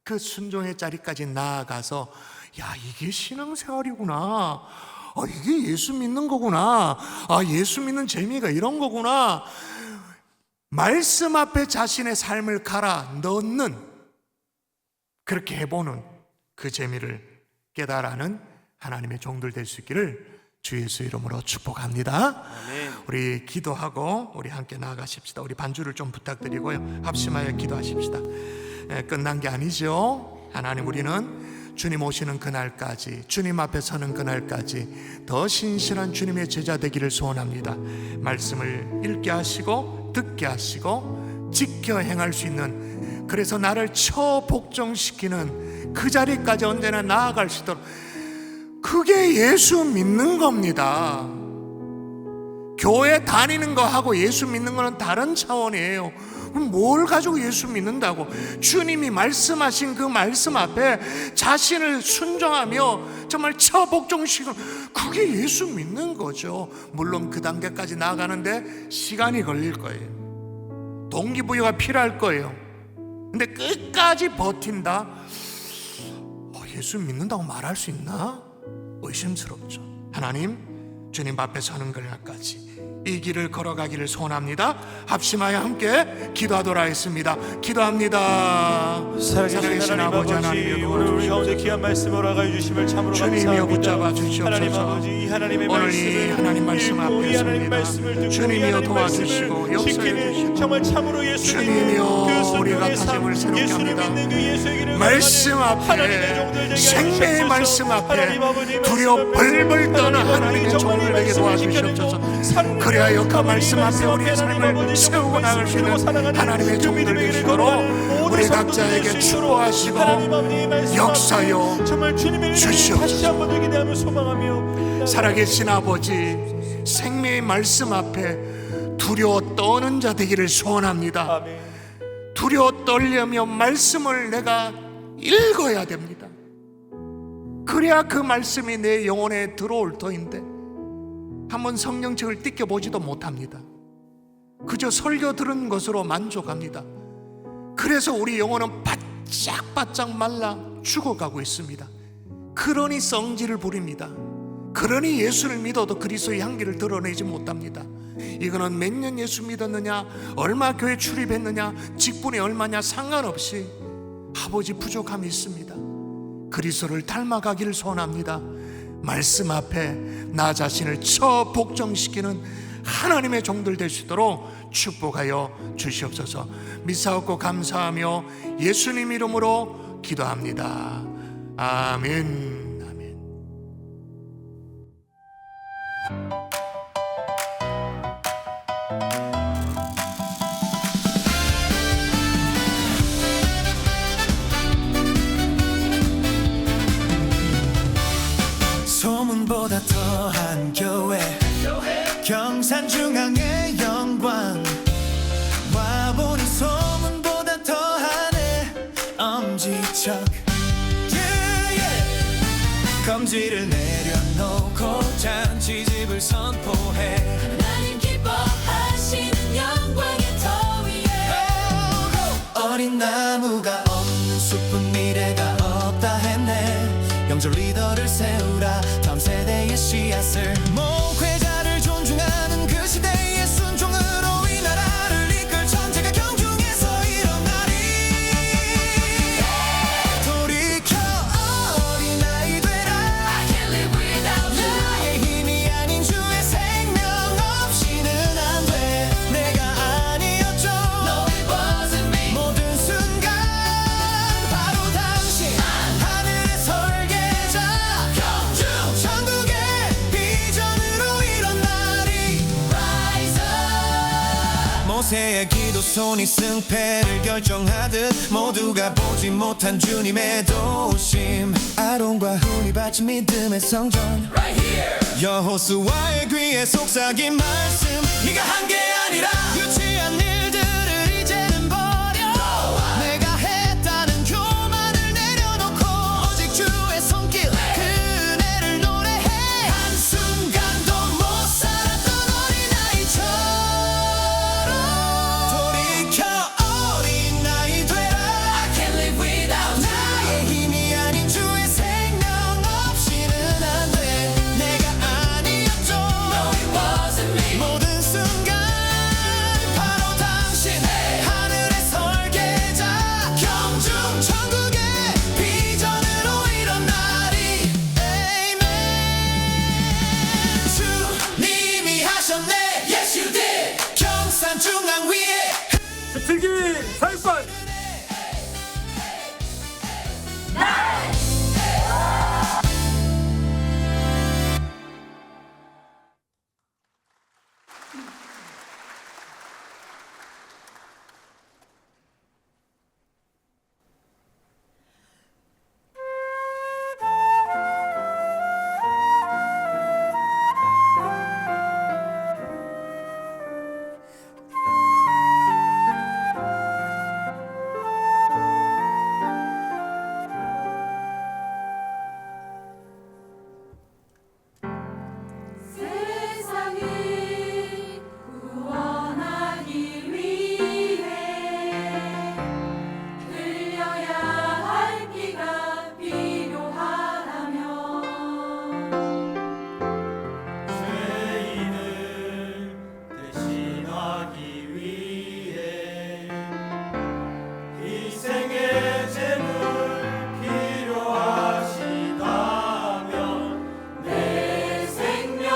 그 순종의 자리까지 나아가서 야, 이게 신앙생활이구나. 이게 예수 믿는 거구나. 예수 믿는 재미가 이런 거구나. 말씀 앞에 자신의 삶을 갈아 넣는, 그렇게 해보는 그 재미를 깨달아는 하나님의 종들 될 수 있기를 주 예수 이름으로 축복합니다. 아멘. 우리 기도하고 우리 함께 나아가십시다. 우리 반주를 좀 부탁드리고요, 합심하여 기도하십시다. 끝난 게 아니죠. 하나님, 우리는 주님 오시는 그날까지, 주님 앞에 서는 그날까지 더 신실한 주님의 제자 되기를 소원합니다. 말씀을 읽게 하시고 듣게 하시고 지켜 행할 수 있는, 그래서 나를 처복종시키는 그 자리까지 언제나 나아갈 수 있도록, 그게 예수 믿는 겁니다. 교회 다니는 거하고 예수 믿는 거는 다른 차원이에요. 뭘 가지고 예수 믿는다고? 주님이 말씀하신 그 말씀 앞에 자신을 순종하며 정말 처복종시키는, 그게 예수 믿는 거죠. 물론 그 단계까지 나아가는데 시간이 걸릴 거예요. 동기부여가 필요할 거예요. 근데 끝까지 버틴다? 예수 믿는다고 말할 수 있나? 의심스럽죠. 하나님, 주님 앞에 서는 그날까지 이 길을 걸어가기를 소원합니다. 합심하여 함께 기도하도록 하겠습니다. 기도합니다. 살아계신 하나님 아버지, 오늘 우리 가운데 귀한 말씀을 허락하여 주심을 참으로 주님이여 감사합니다. 붙잡아 주시옵소서. 하나님 아버지, 이 하나님의 오늘 이 하나님 말씀 읽고 이 하나님 앞에 말씀을 듣고 주님이여 이 하나님 도와주시고 말씀을 역사해 지키는 주시고, 정말 참으로 예수님의 주님이여 그 우리가 순종의 다짐을 삶, 새롭게 예수를 합니다. 믿는 그 예수의 길을 말씀 걸어가는 하나님의 종들 앞에, 되게 생명의 하시옵소서. 말씀 하나님 아버지, 앞에 두려워 말씀 벌벌 떠는 하나님 하나님의 아버지, 종들 되게 말씀을 지켜내고 도와주시옵소서. 삶을 그래야 그 아버지, 말씀 앞에 우리의 하나님 삶을 아버지, 세우고 나갈 수 있는 말씀을 살아가는 하나님의 그 종들 믿음의 길을 되시도록 걸어가는 모든 우리 성도들 각자에게 될수 있도록 축복하시고 하나님 아버지, 말씀 역사여 앞에 정말 주님의 주시옵소서. 다시 한번 되게 대하며 소망하며 살아계신 아버지, 생명의 말씀 앞에 두려워 떠는 자 되기를 소원합니다. 아멘. 두려워 떨려며 말씀을 내가 읽어야 됩니다. 그래야 그 말씀이 내 영혼에 들어올 터인데 한번 성경책을 뜯겨보지도 못합니다. 그저 설교 들은 것으로 만족합니다. 그래서 우리 영혼은 바짝바짝 말라 죽어가고 있습니다. 그러니 성질을 부립니다. 그러니 예수를 믿어도 그리스도의 향기를 드러내지 못합니다. 이거는 몇 년 예수 믿었느냐, 얼마 교회 출입했느냐, 직분이 얼마냐 상관없이 아버지 부족함이 있습니다. 그리스도를 닮아가기를 소원합니다. 말씀 앞에 나 자신을 처복종시키는 하나님의 종들 될 수 있도록 축복하여 주시옵소서. 믿사옵고 감사하며 예수님 이름으로 기도합니다. 아멘. 아멘. 소문보다 더한 교회 경산중앙의 영광 와보니 소문보다 더하네 엄지척 검지를 내려놓고 잔치집을 선포해 하나님 기뻐하시는 영광의 터 위에 어린 나무가 없는 숲은 미래가 없다 했네. 영절 리더를 세우라 다음 세대의 씨앗을 목회자를 존중하는 그 시대의 순종으로 이 나라를 이끌 천재가 경중에서 일어나리. 돌이켜 어린아이 되라. I can't live without you. 나의 힘이 아닌 주의 생명 없이는 안 돼. 내가 아니었죠. No, it wasn't me. 모든 순간 바로 당신 하늘의 설계자 경주 천국의 비전으로 일어나리. rise up. 모세의 기도손이 승패를 결정하듯 모두가 보지 못한 주님의 도심 아론과 훈이 바친 믿음의 성전 Right here. 여호수아의 귀에 속삭인 말씀 네가 한 게 아니라 유치한 일들을 이제는 버려 내가 했다는 교만을 내려놓고 오직 주의 손길 그 은혜를 노래해 한순간도 못 살았던 어린아이처럼 돌이켜 어린아이 되라. I can't live without you. 나의 힘이 아닌 주의 생명 없이는 안 돼. 내가 아니었죠. No, it wasn't me. 모든 순간 출발! 세상을 구원하기 위해 흘려야 할 피가 필요하다면 죄인을 대신하기 위해 희생의 제물 필요하시다면 내 생명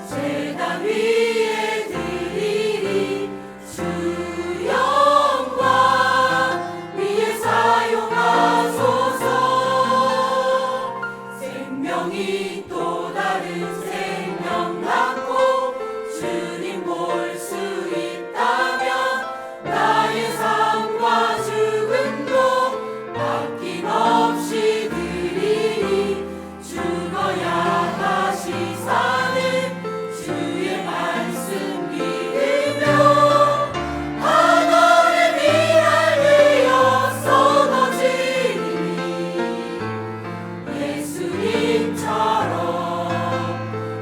제단 위에 드리리 주 영광 위에 사용하소서 생명이 또 다른 생명 갖고 주님 볼 수 있다면 나의 삶과 죽음도 아낌없이 드리리 죽어야 다시 사는 주의 말씀 믿으며 하나의 미랄 되어 쏟아지니 예수님처럼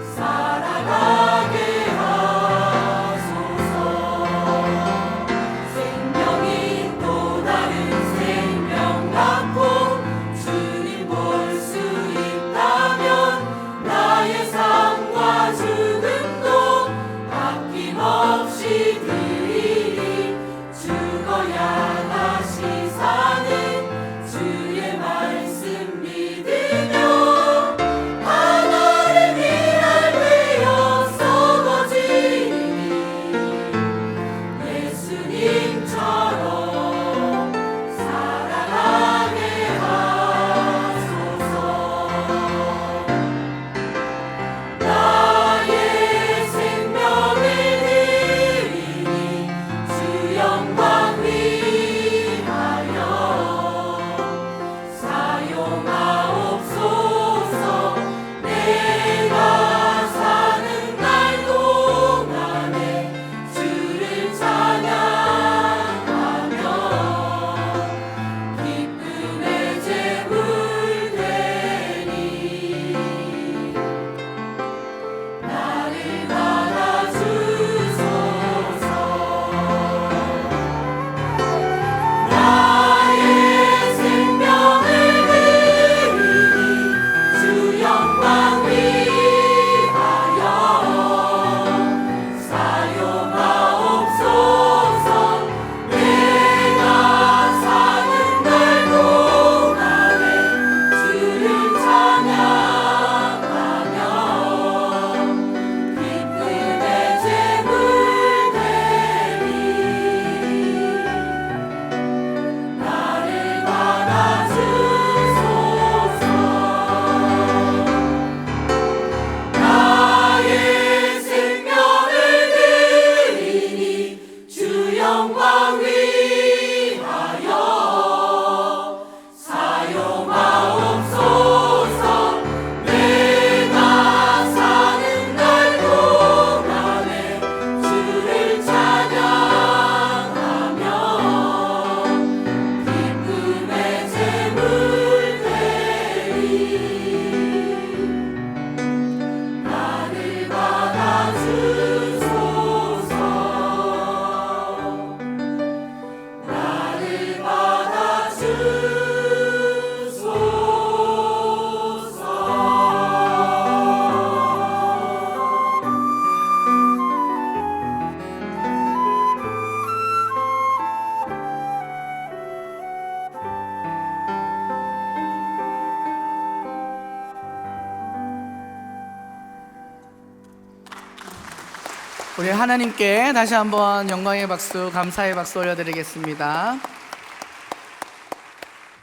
우리 하나님께 다시 한번 영광의 박수, 감사의 박수 올려드리겠습니다.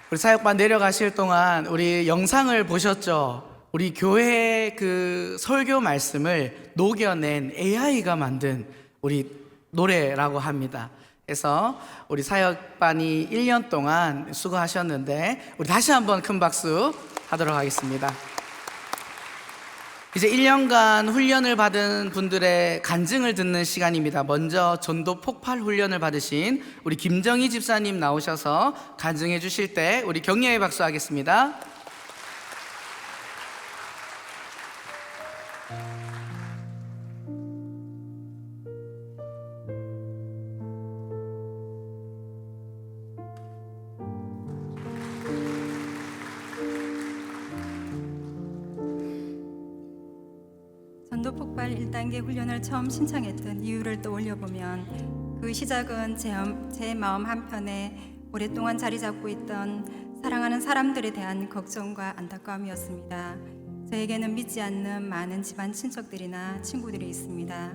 우리 사역반 내려가실 동안 우리 영상을 보셨죠? 우리 교회 그 설교 말씀을 녹여낸 AI가 만든 우리 노래라고 합니다. 그래서 우리 사역반이 1년 동안 수고하셨는데 우리 다시 한번 큰 박수 하도록 하겠습니다. 이제 1년간 훈련을 받은 분들의 간증을 듣는 시간입니다. 먼저 전도 폭발 훈련을 받으신 우리 김정희 집사님 나오셔서 간증해 주실 때 우리 격려의 박수 하겠습니다. 전도 폭발 1단계 훈련을 처음 신청했던 이유를 떠올려 보면 그 시작은 제 마음 한편에 오랫동안 자리 잡고 있던 사랑하는 사람들에 대한 걱정과 안타까움이었습니다. 저에게는 믿지 않는 많은 집안 친척들이나 친구들이 있습니다.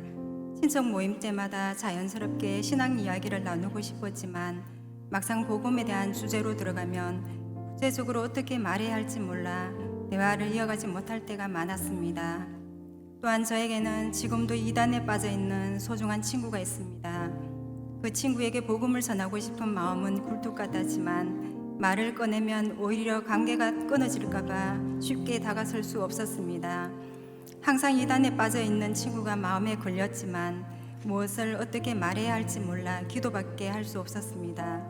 친척 모임 때마다 자연스럽게 신앙 이야기를 나누고 싶었지만 막상 복음에 대한 주제로 들어가면 구체적으로 어떻게 말해야 할지 몰라 대화를 이어가지 못할 때가 많았습니다. 또한 저에게는 지금도 이단에 빠져 있는 소중한 친구가 있습니다. 그 친구에게 복음을 전하고 싶은 마음은 굴뚝 같았지만 말을 꺼내면 오히려 관계가 끊어질까봐 쉽게 다가설 수 없었습니다. 항상 이단에 빠져 있는 친구가 마음에 걸렸지만 무엇을 어떻게 말해야 할지 몰라 기도밖에 할 수 없었습니다.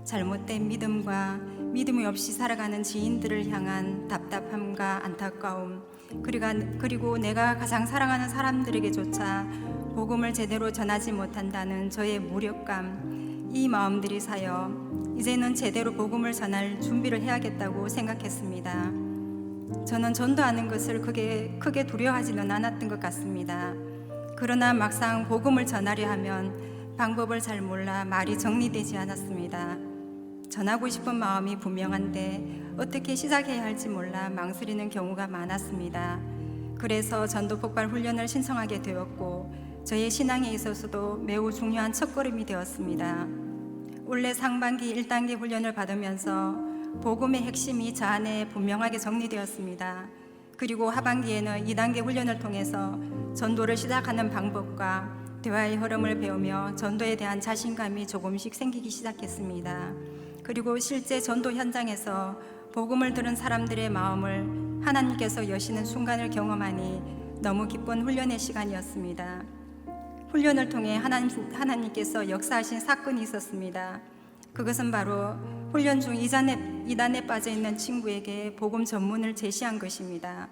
잘못된 믿음과 믿음이 없이 살아가는 지인들을 향한 답답함과 안타까움, 그리고 내가 가장 사랑하는 사람들에게조차 복음을 제대로 전하지 못한다는 저의 무력감, 이 마음들이 쌓여 이제는 제대로 복음을 전할 준비를 해야겠다고 생각했습니다. 저는 전도하는 것을 크게 두려워하지는 않았던 것 같습니다. 그러나 막상 복음을 전하려 하면 방법을 잘 몰라 말이 정리되지 않았습니다. 전하고 싶은 마음이 분명한데 어떻게 시작해야 할지 몰라 망설이는 경우가 많았습니다. 그래서 전도 폭발 훈련을 신청하게 되었고 저의 신앙에 있어서도 매우 중요한 첫걸음이 되었습니다. 올해 상반기 1단계 훈련을 받으면서 복음의 핵심이 저 안에 분명하게 정리되었습니다. 그리고 하반기에는 2단계 훈련을 통해서 전도를 시작하는 방법과 대화의 흐름을 배우며 전도에 대한 자신감이 조금씩 생기기 시작했습니다. 그리고 실제 전도 현장에서 복음을 들은 사람들의 마음을 하나님께서 여시는 순간을 경험하니 너무 기쁜 훈련의 시간이었습니다. 훈련을 통해 하나님께서 역사하신 사건이 있었습니다. 그것은 바로 훈련 중 이단에 빠져 있는 친구에게 복음 전문을 제시한 것입니다.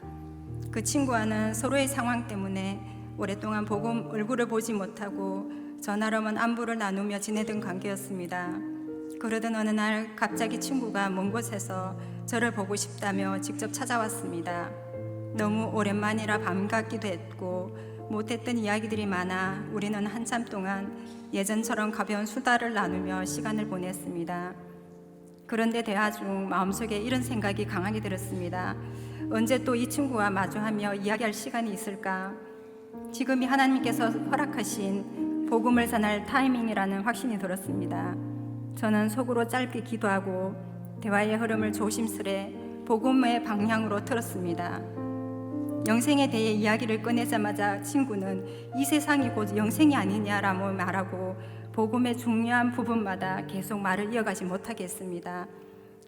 그 친구와는 서로의 상황 때문에 오랫동안 복음 얼굴을 보지 못하고 전화로만 안부를 나누며 지내던 관계였습니다. 그러던 어느 날 갑자기 친구가 먼 곳에서 저를 보고 싶다며 직접 찾아왔습니다. 너무 오랜만이라 반갑기도 했고 못했던 이야기들이 많아 우리는 한참 동안 예전처럼 가벼운 수다를 나누며 시간을 보냈습니다. 그런데 대화 중 마음속에 이런 생각이 강하게 들었습니다. 언제 또 이 친구와 마주하며 이야기할 시간이 있을까? 지금이 하나님께서 허락하신 복음을 전할 타이밍이라는 확신이 들었습니다. 저는 속으로 짧게 기도하고 대화의 흐름을 조심스레 복음의 방향으로 틀었습니다. 영생에 대해 이야기를 꺼내자마자 친구는 이 세상이 곧 영생이 아니냐라고 말하고 복음의 중요한 부분마다 계속 말을 이어가지 못하게 했습니다.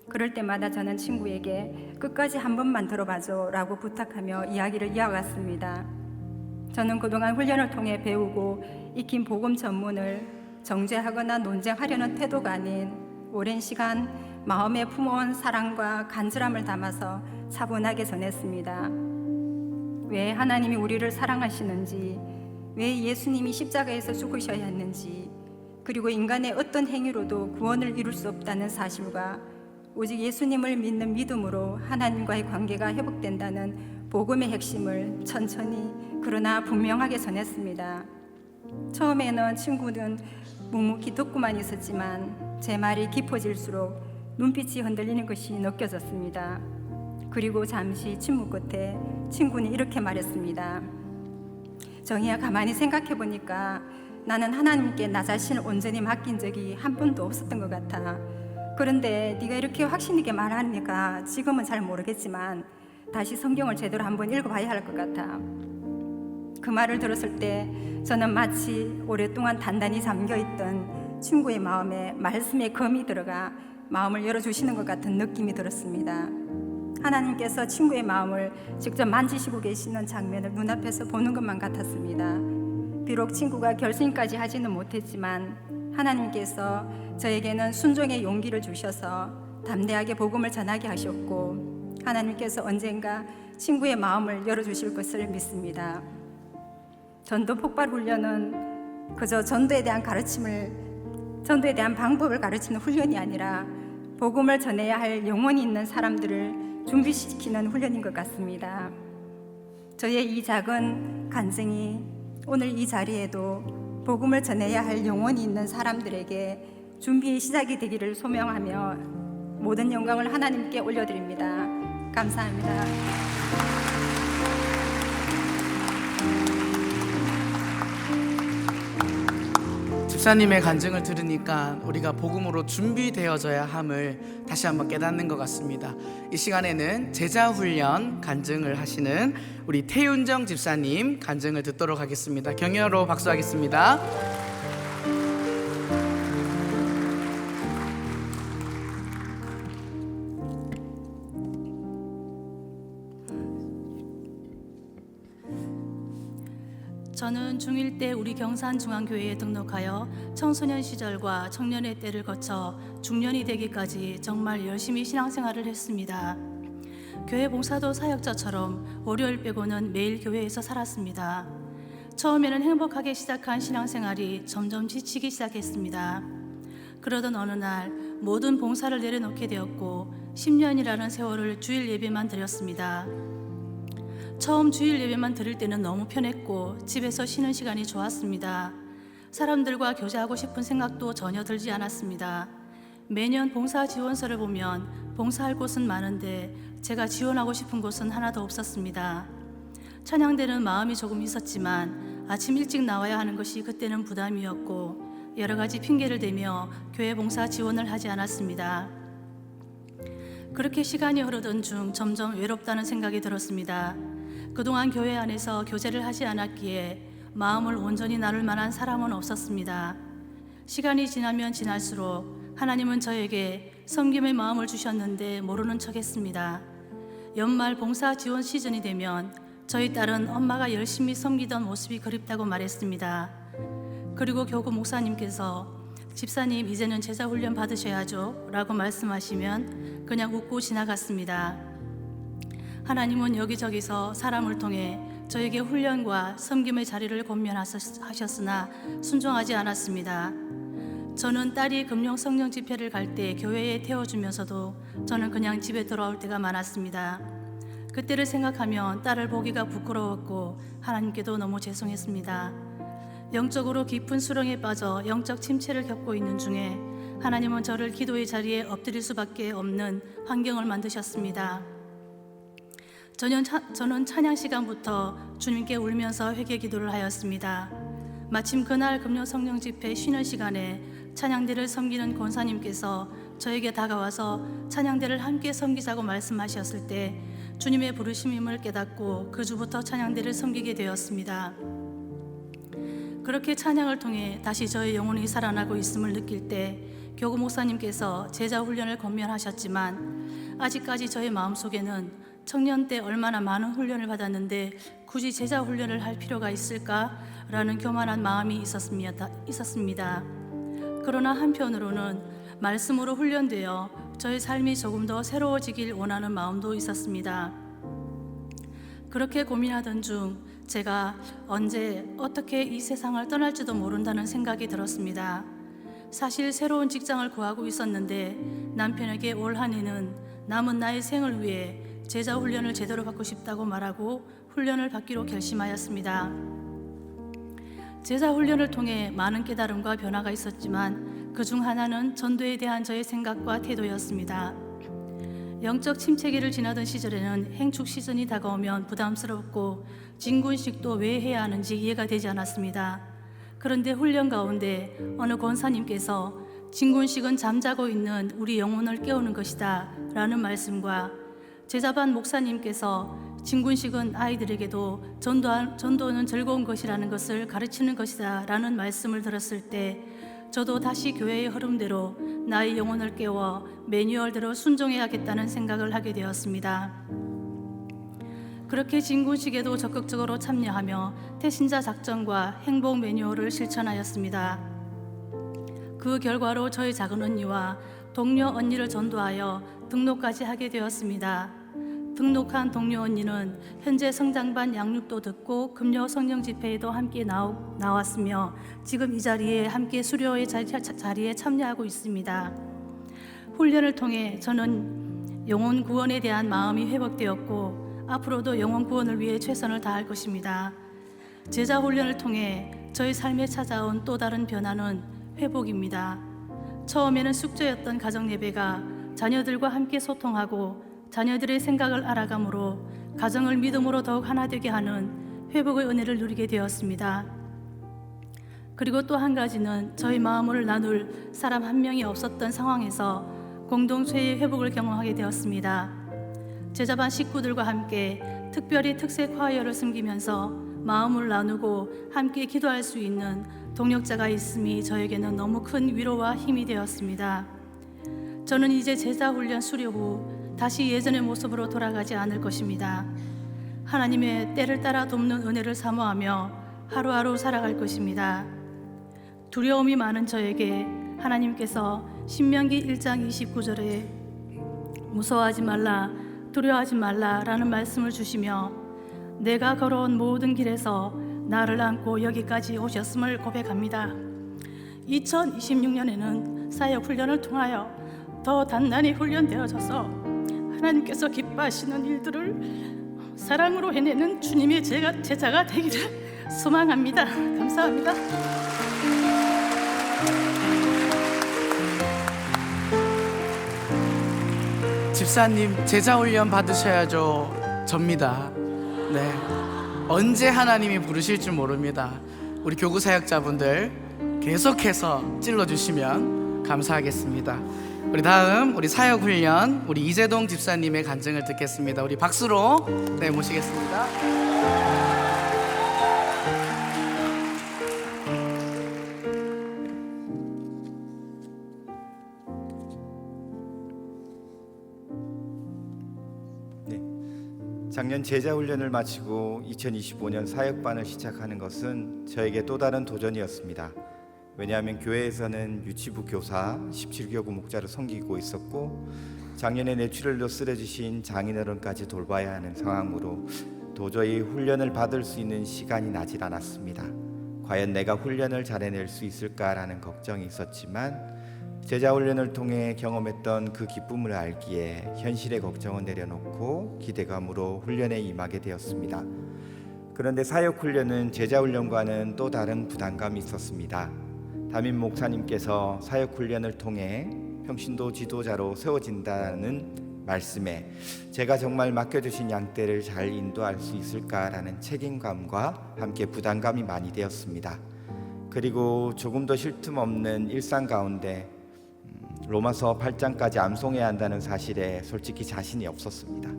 그럴 때마다 저는 친구에게 끝까지 한 번만 들어봐줘 라고 부탁하며 이야기를 이어갔습니다. 저는 그동안 훈련을 통해 배우고 익힌 복음 전문을 정죄하거나 논쟁하려는 태도가 아닌 오랜 시간 마음에 품어온 사랑과 간절함을 담아서 차분하게 전했습니다. 왜 하나님이 우리를 사랑하시는지, 왜 예수님이 십자가에서 죽으셔야 했는지, 그리고 인간의 어떤 행위로도 구원을 이룰 수 없다는 사실과 오직 예수님을 믿는 믿음으로 하나님과의 관계가 회복된다는 복음의 핵심을 천천히 그러나 분명하게 전했습니다. 처음에는 친구는 묵묵히 듣고만 있었지만 제 말이 깊어질수록 눈빛이 흔들리는 것이 느껴졌습니다. 그리고 잠시 침묵 끝에 친구는 이렇게 말했습니다. 정희야, 가만히 생각해 보니까 나는 하나님께 나 자신을 온전히 맡긴 적이 한 번도 없었던 것 같아. 그런데 네가 이렇게 확신 있게 말하니까 지금은 잘 모르겠지만 다시 성경을 제대로 한번 읽어봐야 할 것 같아. 그 말을 들었을 때 저는 마치 오랫동안 단단히 잠겨있던 친구의 마음에 말씀의 검이 들어가 마음을 열어주시는 것 같은 느낌이 들었습니다. 하나님께서 친구의 마음을 직접 만지시고 계시는 장면을 눈앞에서 보는 것만 같았습니다. 비록 친구가 결심까지 하지는 못했지만 하나님께서 저에게는 순종의 용기를 주셔서 담대하게 복음을 전하게 하셨고, 하나님께서 언젠가 친구의 마음을 열어주실 것을 믿습니다. 전도 폭발 훈련은 그저 전도에 대한 방법을 가르치는 훈련이 아니라 복음을 전해야 할 영혼이 있는 사람들을 준비시키는 훈련인 것 같습니다. 저의 이 작은 간증이 오늘 이 자리에도 복음을 전해야 할 영혼이 있는 사람들에게 준비의 시작이 되기를 소명하며 모든 영광을 하나님께 올려드립니다. 감사합니다. 집사님의 간증을 들으니까 우리가 복음으로 준비되어져야 함을 다시 한번 깨닫는 것 같습니다. 이 시간에는 제자훈련 간증을 하시는 우리 태윤정 집사님 간증을 듣도록 하겠습니다. 격려로 박수하겠습니다. 저는 중1 때 우리 경산중앙교회에 등록하여 청소년 시절과 청년의 때를 거쳐 중년이 되기까지 정말 열심히 신앙생활을 했습니다. 교회 봉사도 사역자처럼 월요일 빼고는 매일 교회에서 살았습니다. 처음에는 행복하게 시작한 신앙생활이 점점 지치기 시작했습니다. 그러던 어느 날 모든 봉사를 내려놓게 되었고 10년이라는 세월을 주일 예배만 드렸습니다. 처음 주일 예배만 드릴 때는 너무 편했고 집에서 쉬는 시간이 좋았습니다. 사람들과 교제하고 싶은 생각도 전혀 들지 않았습니다. 매년 봉사 지원서를 보면 봉사할 곳은 많은데 제가 지원하고 싶은 곳은 하나도 없었습니다. 찬양대는 마음이 조금 있었지만 아침 일찍 나와야 하는 것이 그때는 부담이었고 여러 가지 핑계를 대며 교회 봉사 지원을 하지 않았습니다. 그렇게 시간이 흐르던 중 점점 외롭다는 생각이 들었습니다. 그동안 교회 안에서 교제를 하지 않았기에 마음을 온전히 나눌 만한 사람은 없었습니다. 시간이 지나면 지날수록 하나님은 저에게 섬김의 마음을 주셨는데 모르는 척했습니다. 연말 봉사 지원 시즌이 되면 저희 딸은 엄마가 열심히 섬기던 모습이 그립다고 말했습니다. 그리고 교구 목사님께서 집사님 이제는 제자 훈련 받으셔야죠 라고 말씀하시면 그냥 웃고 지나갔습니다. 하나님은 여기저기서 사람을 통해 저에게 훈련과 섬김의 자리를 권면하셨으나 순종하지 않았습니다. 저는 딸이 금령 성령 집회를 갈 때 교회에 태워주면서도 저는 그냥 집에 돌아올 때가 많았습니다. 그때를 생각하면 딸을 보기가 부끄러웠고 하나님께도 너무 죄송했습니다. 영적으로 깊은 수렁에 빠져 영적 침체를 겪고 있는 중에 하나님은 저를 기도의 자리에 엎드릴 수밖에 없는 환경을 만드셨습니다. 저는 찬양 시간부터 주님께 울면서 회개 기도를 하였습니다. 마침 그날 금요 성령 집회 쉬는 시간에 찬양대를 섬기는 권사님께서 저에게 다가와서 찬양대를 함께 섬기자고 말씀하셨을 때 주님의 부르심임을 깨닫고 그 주부터 찬양대를 섬기게 되었습니다. 그렇게 찬양을 통해 다시 저의 영혼이 살아나고 있음을 느낄 때 교구 목사님께서 제자 훈련을 권면하셨지만 아직까지 저의 마음속에는 청년 때 얼마나 많은 훈련을 받았는데 굳이 제자 훈련을 할 필요가 있을까라는 교만한 마음이 있었습니다. 그러나 한편으로는 말씀으로 훈련되어 저의 삶이 조금 더 새로워지길 원하는 마음도 있었습니다. 그렇게 고민하던 중 제가 언제 어떻게 이 세상을 떠날지도 모른다는 생각이 들었습니다. 사실 새로운 직장을 구하고 있었는데 남편에게 올 한 해는 남은 나의 생을 위해 제자 훈련을 제대로 받고 싶다고 말하고 훈련을 받기로 결심하였습니다. 제자 훈련을 통해 많은 깨달음과 변화가 있었지만 그중 하나는 전도에 대한 저의 생각과 태도였습니다. 영적 침체기를 지나던 시절에는 행축 시즌이 다가오면 부담스럽고 진군식도 왜 해야 하는지 이해가 되지 않았습니다. 그런데 훈련 가운데 어느 권사님께서 진군식은 잠자고 있는 우리 영혼을 깨우는 것이다 라는 말씀과 제자반 목사님께서 진군식은 아이들에게도 전도는 즐거운 것이라는 것을 가르치는 것이다 라는 말씀을 들었을 때 저도 다시 교회의 흐름대로 나의 영혼을 깨워 매뉴얼대로 순종해야겠다는 생각을 하게 되었습니다. 그렇게 진군식에도 적극적으로 참여하며 태신자 작전과 행복 매뉴얼을 실천하였습니다. 그 결과로 저희 작은 언니와 동료 언니를 전도하여 등록까지 하게 되었습니다. 등록한 동료 언니는 현재 성장반 양육도 듣고 금요 성령 집회에도 함께 나왔으며 지금 이 자리에 함께 수료의 자리에 참여하고 있습니다. 훈련을 통해 저는 영혼 구원에 대한 마음이 회복되었고 앞으로도 영혼 구원을 위해 최선을 다할 것입니다. 제자 훈련을 통해 저희 삶에 찾아온 또 다른 변화는 회복입니다. 처음에는 숙제였던 가정 예배가 자녀들과 함께 소통하고 자녀들의 생각을 알아감으로 가정을 믿음으로 더욱 하나 되게 하는 회복의 은혜를 누리게 되었습니다. 그리고 또 한 가지는 저희 마음을 나눌 사람 한 명이 없었던 상황에서 공동체의 회복을 경험하게 되었습니다. 제자반 식구들과 함께 특별히 특색 화이어를 섬기면서 마음을 나누고 함께 기도할 수 있는 동역자가 있음이 저에게는 너무 큰 위로와 힘이 되었습니다. 저는 이제 제자 훈련 수료 후 다시 예전의 모습으로 돌아가지 않을 것입니다. 하나님의 때를 따라 돕는 은혜를 사모하며 하루하루 살아갈 것입니다. 두려움이 많은 저에게 하나님께서 신명기 1장 29절에 무서워하지 말라, 두려워하지 말라라는 말씀을 주시며 내가 걸어온 모든 길에서 나를 안고 여기까지 오셨음을 고백합니다. 2026년에는 사역 훈련을 통하여 더 단단히 훈련되어져서 하나님께서 기뻐하시는 일들을 사랑으로 해내는 주님의 제자가 되기를 소망합니다. 감사합니다. 집사님 제자 훈련 받으셔야죠. 접니다. 네. 언제 하나님이 부르실 줄 모릅니다. 우리 교구 사역자분들 계속해서 찔러주시면 감사하겠습니다. 우리 다음 우리 사역 훈련 우리 이재동 집사님의 간증을 듣겠습니다. 우리 박수로 모시겠습니다. 작년 제자훈련을 마치고 2025년 사역반을 시작하는 것은 저에게 또 다른 도전이었습니다. 왜냐하면 교회에서는 유치부 교사, 17교구 목자를 섬기고 있었고 작년에 뇌출혈로 쓰러지신 장인어른까지 돌봐야 하는 상황으로 도저히 훈련을 받을 수 있는 시간이 나질 않았습니다. 과연 내가 훈련을 잘 해낼 수 있을까라는 걱정이 있었지만 제자훈련을 통해 경험했던 그 기쁨을 알기에 현실의 걱정은 내려놓고 기대감으로 훈련에 임하게 되었습니다. 그런데 사역훈련은 제자훈련과는 또 다른 부담감이 있었습니다. 담임 목사님께서 사역훈련을 통해 평신도 지도자로 세워진다는 말씀에 제가 정말 맡겨주신 양떼를 잘 인도할 수 있을까라는 책임감과 함께 부담감이 많이 되었습니다. 그리고 조금도 쉴 틈 없는 일상 가운데 로마서 8장까지 암송해야 한다는 사실에 솔직히 자신이 없었습니다.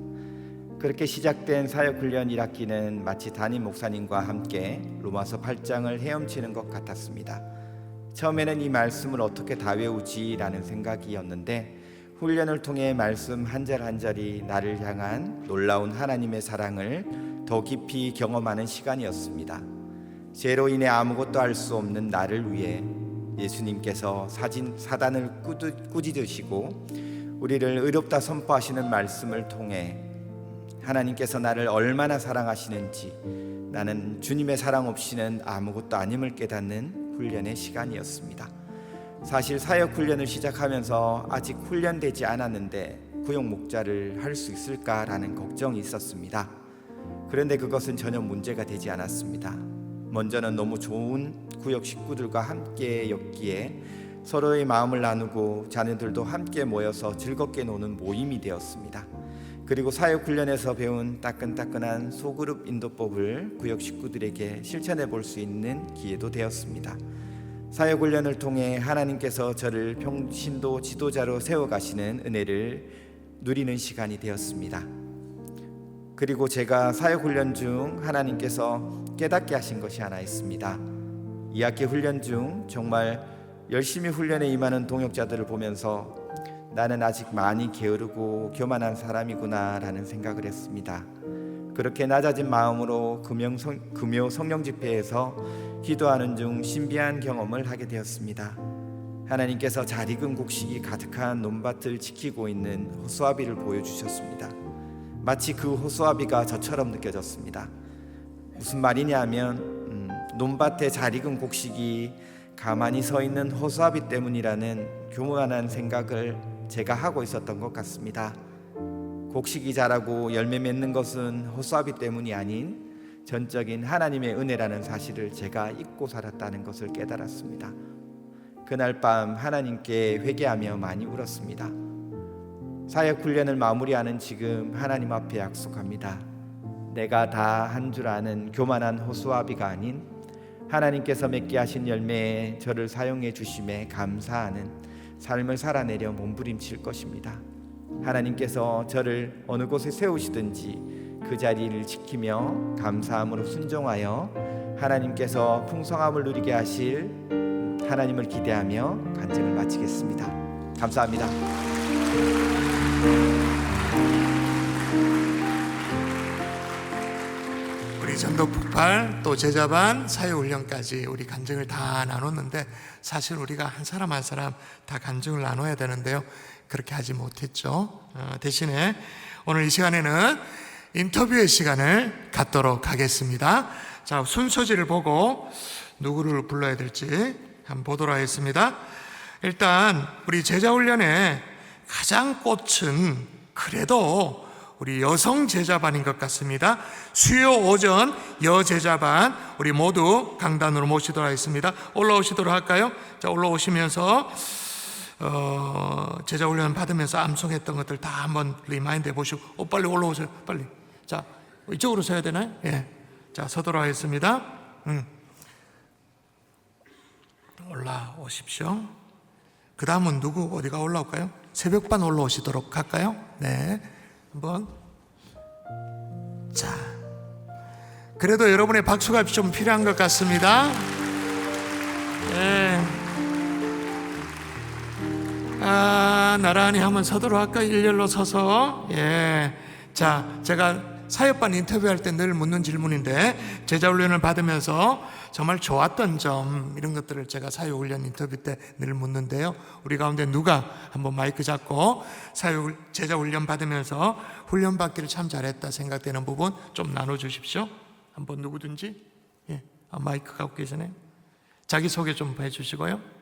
그렇게 시작된 사역훈련 1학기는 마치 담임 목사님과 함께 로마서 8장을 헤엄치는 것 같았습니다. 처음에는 이 말씀을 어떻게 다 외우지라는 생각이었는데 훈련을 통해 말씀 한 절 한 절이 나를 향한 놀라운 하나님의 사랑을 더 깊이 경험하는 시간이었습니다. 죄로 인해 아무것도 할 수 없는 나를 위해 예수님께서 사단을 꾸짖으시고 우리를 의롭다 선포하시는 말씀을 통해 하나님께서 나를 얼마나 사랑하시는지 나는 주님의 사랑 없이는 아무것도 아님을 깨닫는 훈련의 시간이었습니다. 사실 사역 훈련을 시작하면서 아직 훈련되지 않았는데 구역 목자를 할 수 있을까라는 걱정이 있었습니다. 그런데 그것은 전혀 문제가 되지 않았습니다. 먼저는 너무 좋은 구역 식구들과 함께였기에 서로의 마음을 나누고 자녀들도 함께 모여서 즐겁게 노는 모임이 되었습니다. 그리고 사역훈련에서 배운 따끈따끈한 소그룹 인도법을 구역 식구들에게 실천해 볼 수 있는 기회도 되었습니다. 사역훈련을 통해 하나님께서 저를 평신도 지도자로 세워가시는 은혜를 누리는 시간이 되었습니다. 그리고 제가 사역훈련 중 하나님께서 깨닫게 하신 것이 하나 있습니다. 2학기 훈련 중 정말 열심히 훈련에 임하는 동역자들을 보면서 나는 아직 많이 게으르고 교만한 사람이구나 라는 생각을 했습니다. 그렇게 낮아진 마음으로 금요 성령 집회에서 기도하는 중 신비한 경험을 하게 되었습니다. 하나님께서 잘 익은 곡식이 가득한 논밭을 지키고 있는 호수아비를 보여주셨습니다. 마치 그 호수아비가 저처럼 느껴졌습니다. 무슨 말이냐 하면 논밭에 잘 익은 곡식이 가만히 서 있는 호수아비 때문이라는 교만한 생각을 제가 하고 있었던 것 같습니다. 곡식이 자라고 열매 맺는 것은 호수아비 때문이 아닌 전적인 하나님의 은혜라는 사실을 제가 잊고 살았다는 것을 깨달았습니다. 그날 밤 하나님께 회개하며 많이 울었습니다. 사역 훈련을 마무리하는 지금 하나님 앞에 약속합니다. 내가 다 한 줄 아는 교만한 호수아비가 아닌 하나님께서 맺게 하신 열매에 저를 사용해 주심에 감사하는 삶을 살아내려 몸부림칠 것입니다. 하나님께서 저를 어느 곳에 세우시든지 그 자리를 지키며 감사함으로 순종하여 하나님께서 풍성함을 누리게 하실 하나님을 기대하며 간증을 마치겠습니다. 감사합니다. 우리 전도 폭발 또 제자반 사회훈련까지 우리 간증을 다 나눴는데 사실 우리가 한 사람 한 사람 다 간증을 나눠야 되는데요, 그렇게 하지 못했죠. 대신에 오늘 이 시간에는 인터뷰의 시간을 갖도록 하겠습니다. 자, 순서지를 보고 누구를 불러야 될지 한번 보도록 하겠습니다. 일단 우리 제자훈련의 가장 꽃은 그래도 우리 여성 제자반인 것 같습니다. 수요 오전 여제자반 우리 모두 강단으로 모시도록 하겠습니다. 올라오시도록 할까요? 자, 올라오시면서 제자훈련 받으면서 암송했던 것들 다 한번 리마인드 해보시고 빨리 올라오세요. 빨리. 자, 이쪽으로 서야 되나요? 예. 자, 서도록 하겠습니다. 올라오십시오. 그 다음은 누구 어디가 올라올까요? 새벽반 올라오시도록 할까요? 네. 한번. 자, 그래도 여러분의 박수가 좀 필요한 것 같습니다. 네. 나란히 한번 서도록 할까요? 일렬로 서서. 예. 자, 제가 사역반 인터뷰할 때 늘 묻는 질문인데 제자훈련을 받으면서 정말 좋았던 점 이런 것들을 제가 사역훈련 인터뷰 때 늘 묻는데요, 우리 가운데 누가 한번 마이크 잡고 제자훈련 받으면서 훈련 받기를 참 잘했다 생각되는 부분 좀 나눠주십시오. 한번 누구든지. 예. 마이크 갖고 계시네. 자기소개 좀 해주시고요.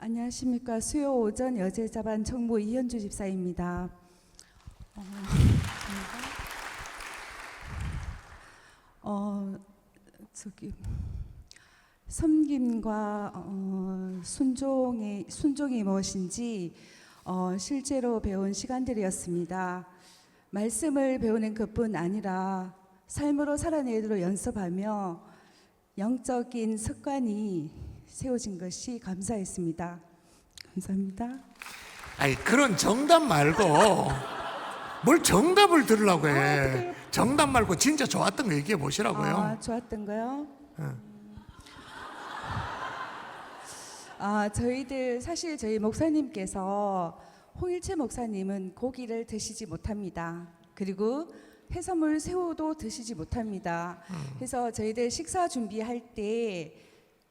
안녕하십니까. 수요 오전 여제자반 총무 이현주 집사입니다. 섬김과 순종이 무엇인지 실제로 배운 시간들이었습니다. 말씀을 배우는 것뿐 아니라 삶으로 살아내도록 연습하며 영적인 습관이 세워진 것이 감사했습니다. 감사합니다. 아니, 그런 정답 말고 뭘 정답을 들으려고 해. 정답 말고 진짜 좋았던 거 얘기해 보시라고요. 좋았던 거요? 저희들 사실 저희 목사님께서 홍일채 목사님은 고기를 드시지 못합니다. 그리고 해산물 새우도 드시지 못합니다. 그래서 저희들 식사 준비할 때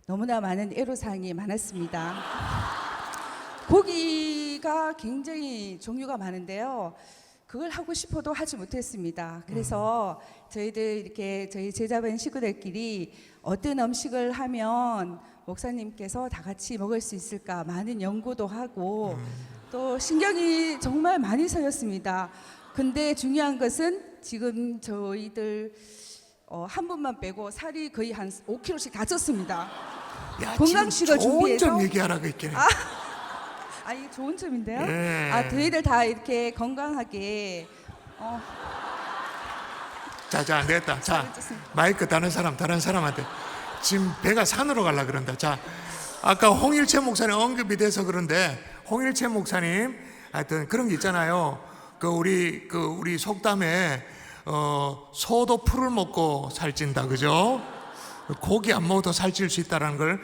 너무나 많은 애로사항이 많았습니다. 고기가 굉장히 종류가 많은데요, 그걸 하고 싶어도 하지 못했습니다. 그래서 저희들 이렇게 저희 제자반 식구들끼리 어떤 음식을 하면 목사님께서 다 같이 먹을 수 있을까 많은 연구도 하고 또 신경이 정말 많이 쓰였습니다. 근데 중요한 것은 지금 저희들 한 분만 빼고 살이 거의 한 5kg씩 다 쪘습니다. 야, 건강식을 지금 좋은 준비해서 점 얘기하라고 있겠네. 아니 좋은 점인데요. 예. 저희들 다 이렇게 건강하게 자, 안 되겠다. 자, 마이크 다른 사람한테. 지금 배가 산으로 가려 그런다. 자, 아까 홍일채 목사님 언급이 돼서 그런데 홍일채 목사님 하여튼 그런 게 있잖아요. 우리 속담에 소도 풀을 먹고 살찐다, 그죠? 고기 안 먹어도 살찔 수 있다는 걸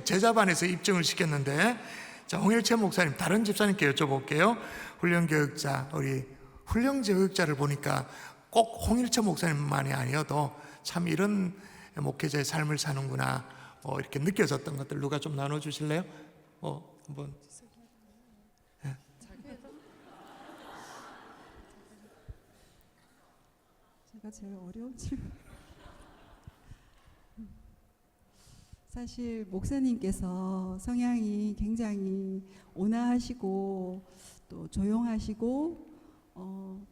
제자반에서 입증을 시켰는데, 자, 홍일채 목사님 다른 집사님께 여쭤볼게요. 훈련교육자, 우리 훈련교육자를 보니까 꼭 홍일채 목사님만이 아니어도 참 이런 목회자의 삶을 사는구나 이렇게 느껴졌던 것들 누가 좀 나눠주실래요? 한번. 제가 제일 어려운 질문. 사실 목사님께서 성향이 굉장히 온화하시고 또 조용하시고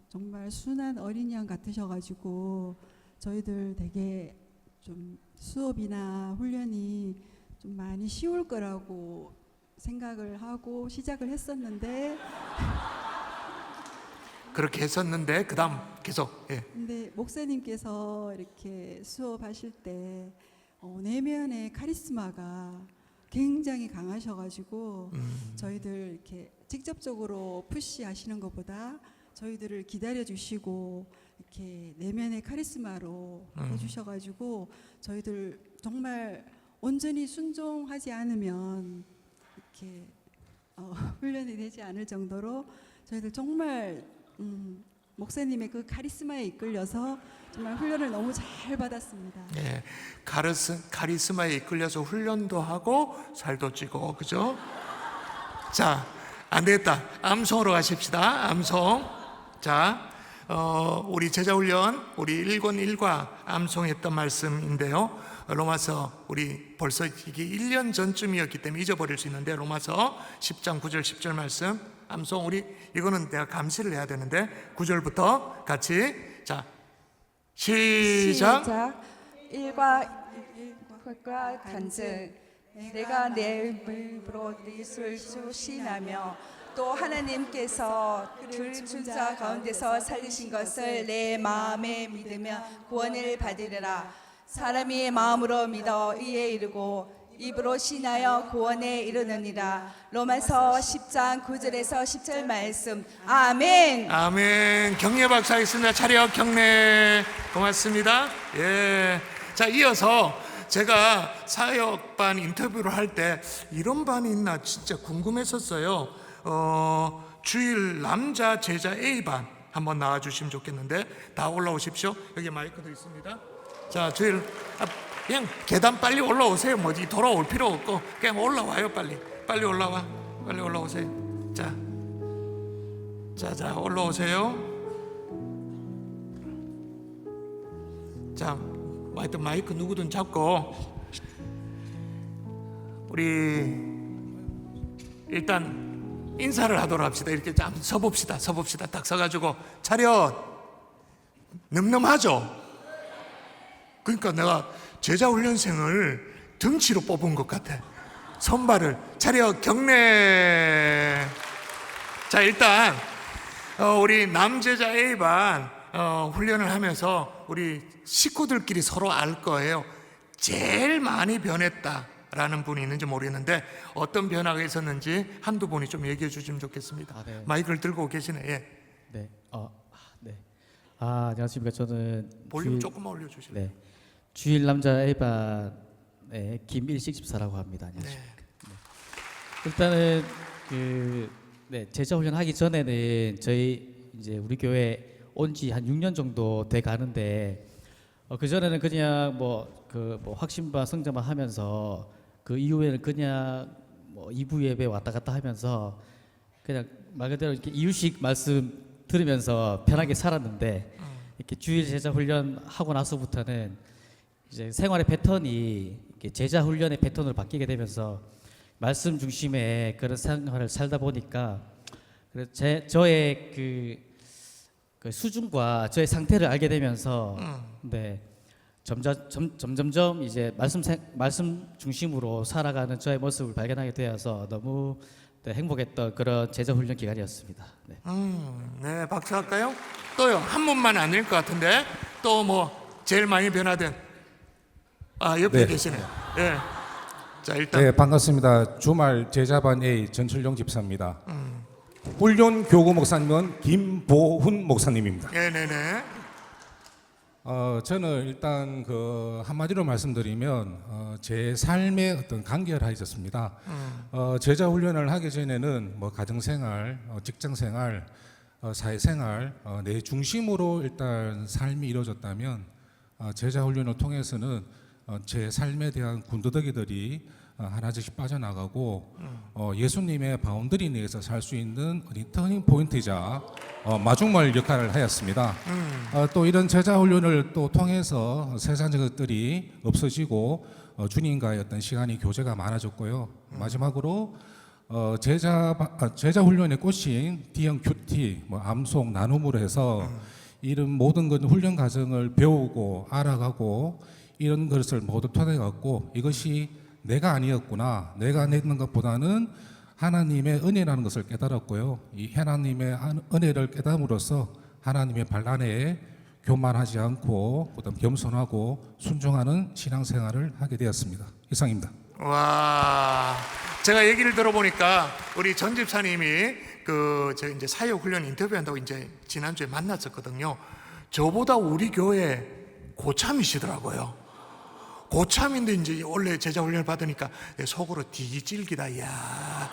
정말 순한 어린 양 같으셔가지고 저희들 되게 좀 수업이나 훈련이 좀 많이 쉬울 거라고 생각을 하고 시작을 했었는데 그렇게 했었는데 그다음 계속. 예. 근데 목사님께서 이렇게 수업하실 때 내면의 카리스마가 굉장히 강하셔가지고 저희들 이렇게 직접적으로 푸시하시는 것보다 저희들을 기다려주시고 이렇게 내면의 카리스마로 해주셔가지고 저희들 정말 온전히 순종하지 않으면 이렇게 훈련이 되지 않을 정도로 저희들 정말 목사님의 그 카리스마에 이끌려서 정말 훈련을 너무 잘 받았습니다. 네, 카리스마에 이끌려서 훈련도 하고 살도 찌고, 그죠? 자, 안 되겠다. 암송으로 가십시다. 암송. 자, 우리 제자훈련 우리 1권 1과 암송했던 말씀인데요. 로마서 우리 벌써 이게 1년 전쯤이었기 때문에 잊어버릴 수 있는데 로마서 10장 9절 10절 말씀 암송. 우리 이거는 내가 감시를 해야 되는데 9절부터 같이. 자, 시작. 일과 간증 내가 내 입으로 네 수신하며 또 하나님께서 죽은 자 가운데서 살리신 것을 내 마음에 믿으며 구원을 받으리라. 사람이 마음으로 믿어 이에 이르고 입으로 신하여 구원에 이르느니라. 로마서 10장 9절에서 10절 말씀. 아멘. 아멘. 격려 박사하겠습니다. 차렷 경례. 고맙습니다. 예. 자, 이어서 제가 사역반 인터뷰를 할 때 이런 반이 있나 진짜 궁금했었어요. 주일 남자 제자 A반 한번 나와주시면 좋겠는데 다 올라오십시오. 여기 마이크도 있습니다. 자, 주일 그냥 계단 빨리 올라오세요. 뭐지 돌아올 필요 없고 그냥 올라와요. 빨리 올라오세요. 자 올라오세요. 자, 마이크 누구든 잡고 우리 일단 인사를 하도록 합시다. 이렇게 좀 서봅시다. 딱 서가지고 차렷. 늠름하죠? 그러니까 내가 제자훈련생을 등치로 뽑은 것 같아. 손발을. 차렷 경례. 자, 일단 우리 남제자 A반 훈련을 하면서 우리 식구들끼리 서로 알 거예요. 제일 많이 변했다라는 분이 있는지 모르겠는데 어떤 변화가 있었는지 한두 분이 좀 얘기해 주시면 좋겠습니다. 네. 마이크를 들고 계시네. 예. 네. 네. 안녕하십니까. 저는 볼륨 조금만 올려주실래요? 네. 주일 남자 A반의 김일식 집사라고 합니다. 안녕하십니까. 네. 일단은 제자 훈련 하기 전에는 저희 이제 우리 교회 온 지 한 6년 정도 돼 가는데 그 전에는 그냥 뭐 확신반 성장만 하면서 그 이후에는 그냥 뭐 2부 예배 왔다 갔다 하면서 그냥 말 그대로 이렇게 이유식 말씀 들으면서 편하게 살았는데 이렇게 주일 제자 훈련 하고 나서부터는 이제 생활의 패턴이 제자 훈련의 패턴으로 바뀌게 되면서 말씀 중심의 그런 생활을 살다 보니까 저의 그 그 수준과 저의 상태를 알게 되면서 네 점점점 이제 말씀 중심으로 살아가는 저의 모습을 발견하게 되어서 너무 네, 행복했던 그런 제자 훈련 기간이었습니다. 네. 네, 박수 할까요? 또요. 한 분만 아닐 것 같은데 또 뭐 제일 많이 변화된 옆에 네. 계시네요. 네. 자, 일단 네, 반갑습니다. 주말 제자반 A 전철용 집사입니다. 훈련 교구 목사님은 김보훈 목사님입니다. 네네네. 저는 일단 그 한마디로 말씀드리면 제 삶의 어떤 간결해졌습니다. 제자 훈련을 하기 전에는 뭐 가정생활, 직장생활, 사회생활 내 중심으로 일단 삶이 이루어졌다면 제자 훈련을 통해서는 제 삶에 대한 군더더기들이 하나씩 빠져나가고 예수님의 바운더리 내에서 살 수 있는 터닝 포인트이자 마중물 역할을 하였습니다. 또 이런 제자 훈련을 또 통해서 세상적 것들이 없어지고 주님과의 어떤 시간이 교제가 많아졌고요. 마지막으로 제자 훈련의 꽃인 D형 큐티, 뭐 암송, 나눔으로 해서 이런 모든 것 훈련 과정을 배우고 알아가고 이런 것을 모두 토대갖고 이것이 내가 아니었구나, 내가 냈는 것보다는 하나님의 은혜라는 것을 깨달았고요. 이 하나님의 은혜를 깨달음으로써 하나님의 발안에 교만하지 않고 그다음 겸손하고 순종하는 신앙생활을 하게 되었습니다. 이상입니다. 와, 제가 얘기를 들어보니까 우리 전 집사님이 저 이제 사역 훈련 인터뷰한다고 이제 지난주에 만났었거든요. 저보다 우리 교회 고참이시더라고요. 고참인데 이제 원래 제자 훈련을 받으니까 속으로 뒤질기다. 야,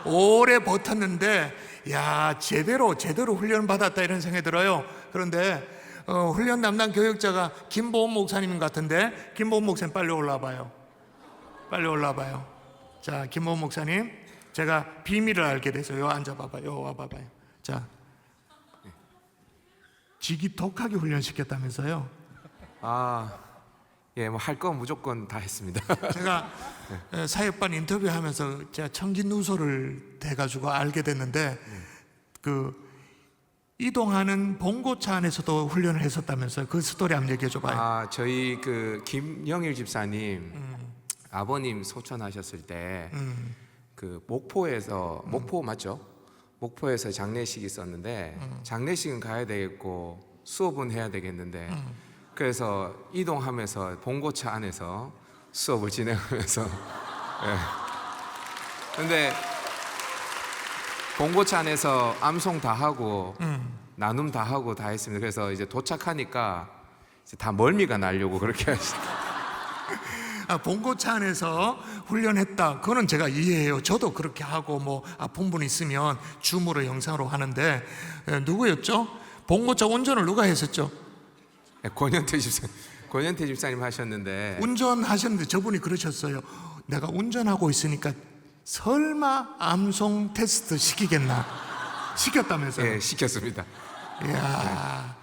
오래 버텼는데 야 제대로 훈련 받았다 이런 생각이 들어요. 그런데 훈련 담당 교역자가 김보훈 목사님인 것 같은데 김보훈 목사님 빨리 올라와봐요. 빨리 올라와봐요. 자, 김보훈 목사님, 제가 비밀을 알게 돼서 요 앉아봐봐요. 요 와봐봐요. 자, 지기 독하게 훈련시켰다면서요? 예, 뭐 할 거 무조건 다 했습니다. 제가 사역반 인터뷰하면서 제가 청진누소를 대가지고 알게 됐는데 그 이동하는 봉고차 안에서도 훈련을 했었다면서요? 그 스토리 한번 얘기해 줘봐요. 저희 그 김영일 집사님 아버님 소천하셨을 때 그 목포에서 목포 맞죠? 목포에서 장례식이 있었는데 장례식은 가야 되겠고 수업은 해야 되겠는데 그래서 이동하면서 봉고차 안에서 수업을 진행하면서 근데 봉고차 안에서 암송 다 하고 나눔 다 하고 다 했습니다. 그래서 이제 도착하니까 이제 다 멀미가 나려고 그렇게 하시더라고요. 봉고차 안에서 훈련했다. 그거는 제가 이해해요. 저도 그렇게 하고 뭐 아픈 분 있으면 줌으로 영상으로 하는데 누구였죠? 봉고차 운전을 누가 했었죠? 권현태 집사님 하셨는데 운전하셨는데 저분이 그러셨어요. 내가 운전하고 있으니까 설마 암송 테스트 시키겠나? 시켰다면서요? 예, 시켰습니다. 이야,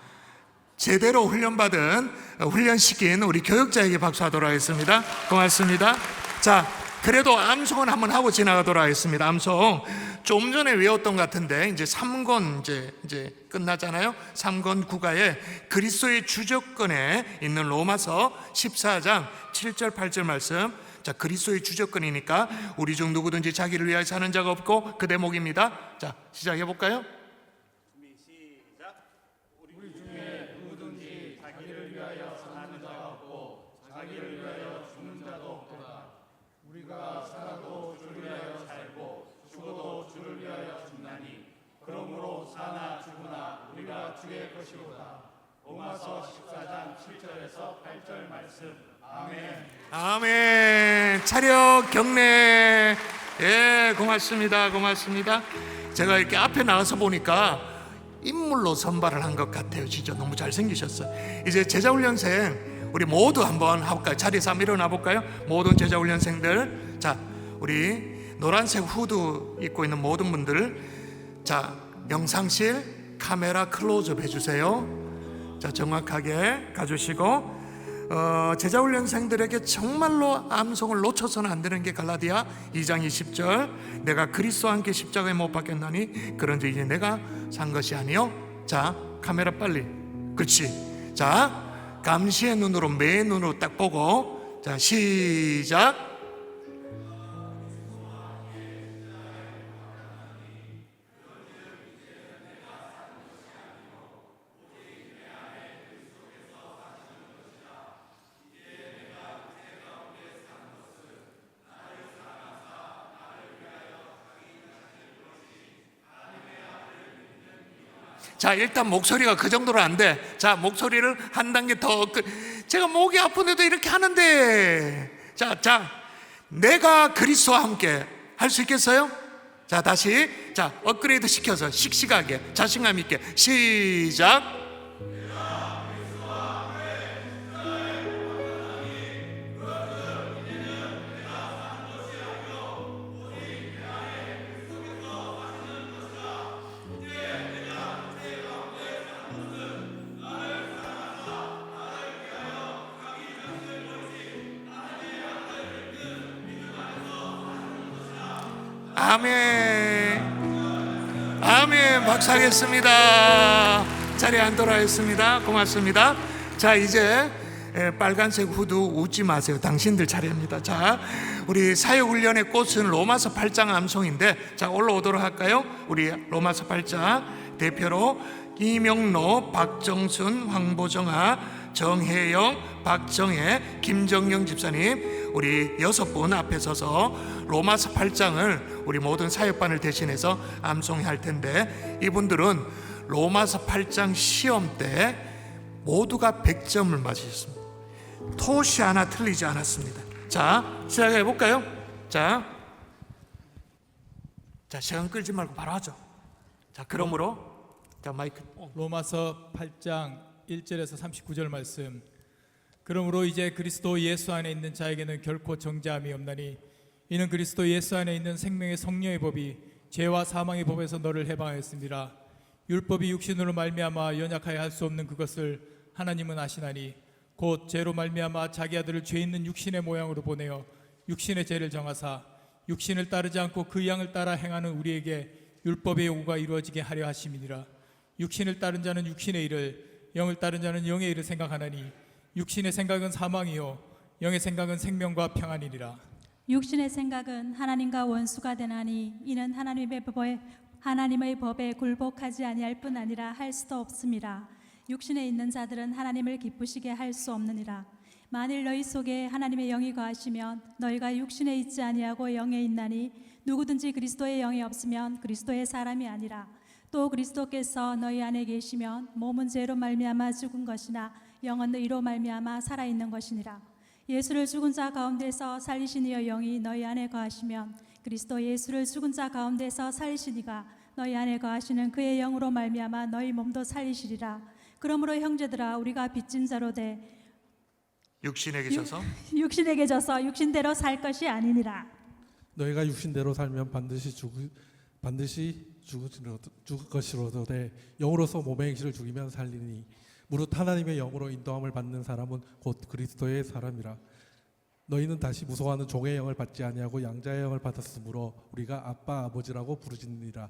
제대로 훈련받은 훈련시킨 우리 교역자에게 박수하도록 하겠습니다. 고맙습니다. 자, 그래도 암송은 한번 하고 지나가도록 하겠습니다. 암송 좀 전에 외웠던 것 같은데 이제 3권 이제 끝나잖아요. 3권 국가에 그리스도의 주저권에 있는 로마서 14장 7절 8절 말씀. 자, 그리스도의 주저권이니까 우리 중 누구든지 자기를 위하여 사는 자가 없고 그 대목입니다. 자, 시작해 볼까요? 우리 중에 누구든지 자기를 위하여 사는 자가 없고 자기를 위하여 죽는 자도 없도다. 우리가 살아도 주를 위하여 살고 죽어도 주를 위하여 죽나니 그러므로 사나 죽으나 우리가 주의 것이로다. 로마서 14장 7절에서 8절 말씀. 아멘. 아멘. 차렷 경례. 예, 고맙습니다. 고맙습니다. 제가 이렇게 앞에 나가서 보니까 인물로 선발을 한 것 같아요. 진짜 너무 잘생기셨어요. 이제 제자훈련생 우리 모두 한번 해볼까요? 자리에서 한번 일어나 볼까요? 모든 제자훈련생들. 자, 우리 노란색 후드 입고 있는 모든 분들, 자, 영상실 카메라 클로즈업 해주세요. 자, 정확하게 가주시고 제자훈련생들에게 정말로 암송을 놓쳐서는 안 되는 게 갈라디아 2장 20절. 내가 그리스도와 함께 십자가에 못 박혔나니 그런즉 이제 내가 산 것이 아니요 자, 카메라 빨리. 그렇지. 자, 감시의 눈으로, 매의 눈으로 딱 보고, 자, 시작. 자, 일단 목소리가 그 정도로 안 돼. 자, 목소리를 한 단계 더. 제가 목이 아픈데도 이렇게 하는데. 자, 내가 그리스도와 함께 할 수 있겠어요? 자, 다시. 자, 업그레이드 시켜서 씩씩하게 자신감 있게 시작. 아멘. 아멘. 박수하겠습니다. 자리에 앉도록 하겠습니다. 고맙습니다. 자, 이제 빨간색 후드 웃지 마세요. 당신들 차례입니다. 자, 우리 사역훈련의 꽃은 로마서 8장 암송인데, 자, 올라오도록 할까요? 우리 로마서 8장 대표로 이명로, 박정순, 황보정아, 정혜영, 박정혜, 김정영 집사님, 우리 6분 앞에 서서 로마서 8장을 우리 모든 사역반을 대신해서 암송할 텐데, 이분들은 로마서 8장 시험 때 모두가 100점을 맞으셨습니다. 토시 하나 틀리지 않았습니다. 자, 시작해 볼까요? 자, 시간 끌지 말고 바로 하죠. 자, 그러므로 자, 마이크. 로마서 8장 1절에서 39절 말씀. 그러므로 이제 그리스도 예수 안에 있는 자에게는 결코 정죄함이 없나니 이는 그리스도 예수 안에 있는 생명의 성령의 법이 죄와 사망의 법에서 너를 해방하였습니다. 율법이 육신으로 말미암아 연약하여 할 수 없는 그것을 하나님은 아시나니 곧 죄로 말미암아 자기 아들을 죄 있는 육신의 모양으로 보내어 육신의 죄를 정하사 육신을 따르지 않고 그 양을 따라 행하는 우리에게 율법의 요구가 이루어지게 하려 하심이니라. 육신을 따른 자는 육신의 일을, 영을 따른 자는 영의 일을 생각하나니 육신의 생각은 사망이요 영의 생각은 생명과 평안이니라. 육신의 생각은 하나님과 원수가 되나니 이는 하나님의 법에 굴복하지 아니할 뿐 아니라 할 수도 없음이라. 육신에 있는 자들은 하나님을 기쁘시게 할 수 없느니라. 만일 너희 속에 하나님의 영이 거하시면 너희가 육신에 있지 아니하고 영에 있나니 누구든지 그리스도의 영이 없으면 그리스도의 사람이 아니라. 또 그리스도께서 너희 안에 계시면 몸은 죄로 말미암아 죽은 것이나 영은 의로 말미암아 살아있는 것이니라. 예수를 죽은 자 가운데서 살리신 이의 영이 너희 안에 거하시면 그리스도 예수를 죽은 자 가운데서 살리신 이가 너희 안에 거하시는 그의 영으로 말미암아 너희 몸도 살리시리라. 그러므로 형제들아 우리가 빚진 자로 돼 육신에게 져서 육신대로 살 것이 아니니라. 너희가 육신대로 살면 반드시 죽을 것이로도 돼 영으로서 몸의 행실을 죽이면 살리니 무릇 하나님의 영으로 인도함을 받는 사람은 곧 그리스도의 사람이라. 너희는 다시 무서워하는 종의 영을 받지 아니하고 양자의 영을 받았으므로 우리가 아빠 아버지라고 부르짖느니라.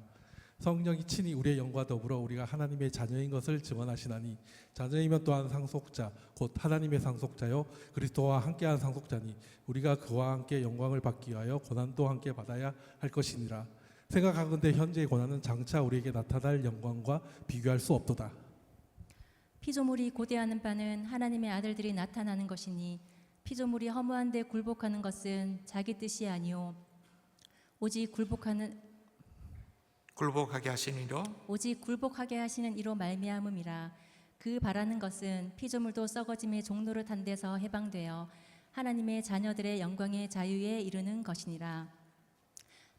성령이 친히 우리의 영과 더불어 우리가 하나님의 자녀인 것을 증언하시나니 자녀이면 또한 상속자 곧 하나님의 상속자요 그리스도와 함께한 상속자니 우리가 그와 함께 영광을 받기 위하여 고난도 함께 받아야 할 것이니라. 생각하건대 현재의 고난은 장차 우리에게 나타날 영광과 비교할 수 없도다. 피조물이 고대하는 바는 하나님의 아들들이 나타나는 것이니 피조물이 허무한 데 굴복하는 것은 자기 뜻이 아니요 오직 굴복하게 하시는 이로 말미암음이라. 그 바라는 것은 피조물도 썩어짐의 종로를 탄 데서 해방되어 하나님의 자녀들의 영광의 자유에 이르는 것이니라.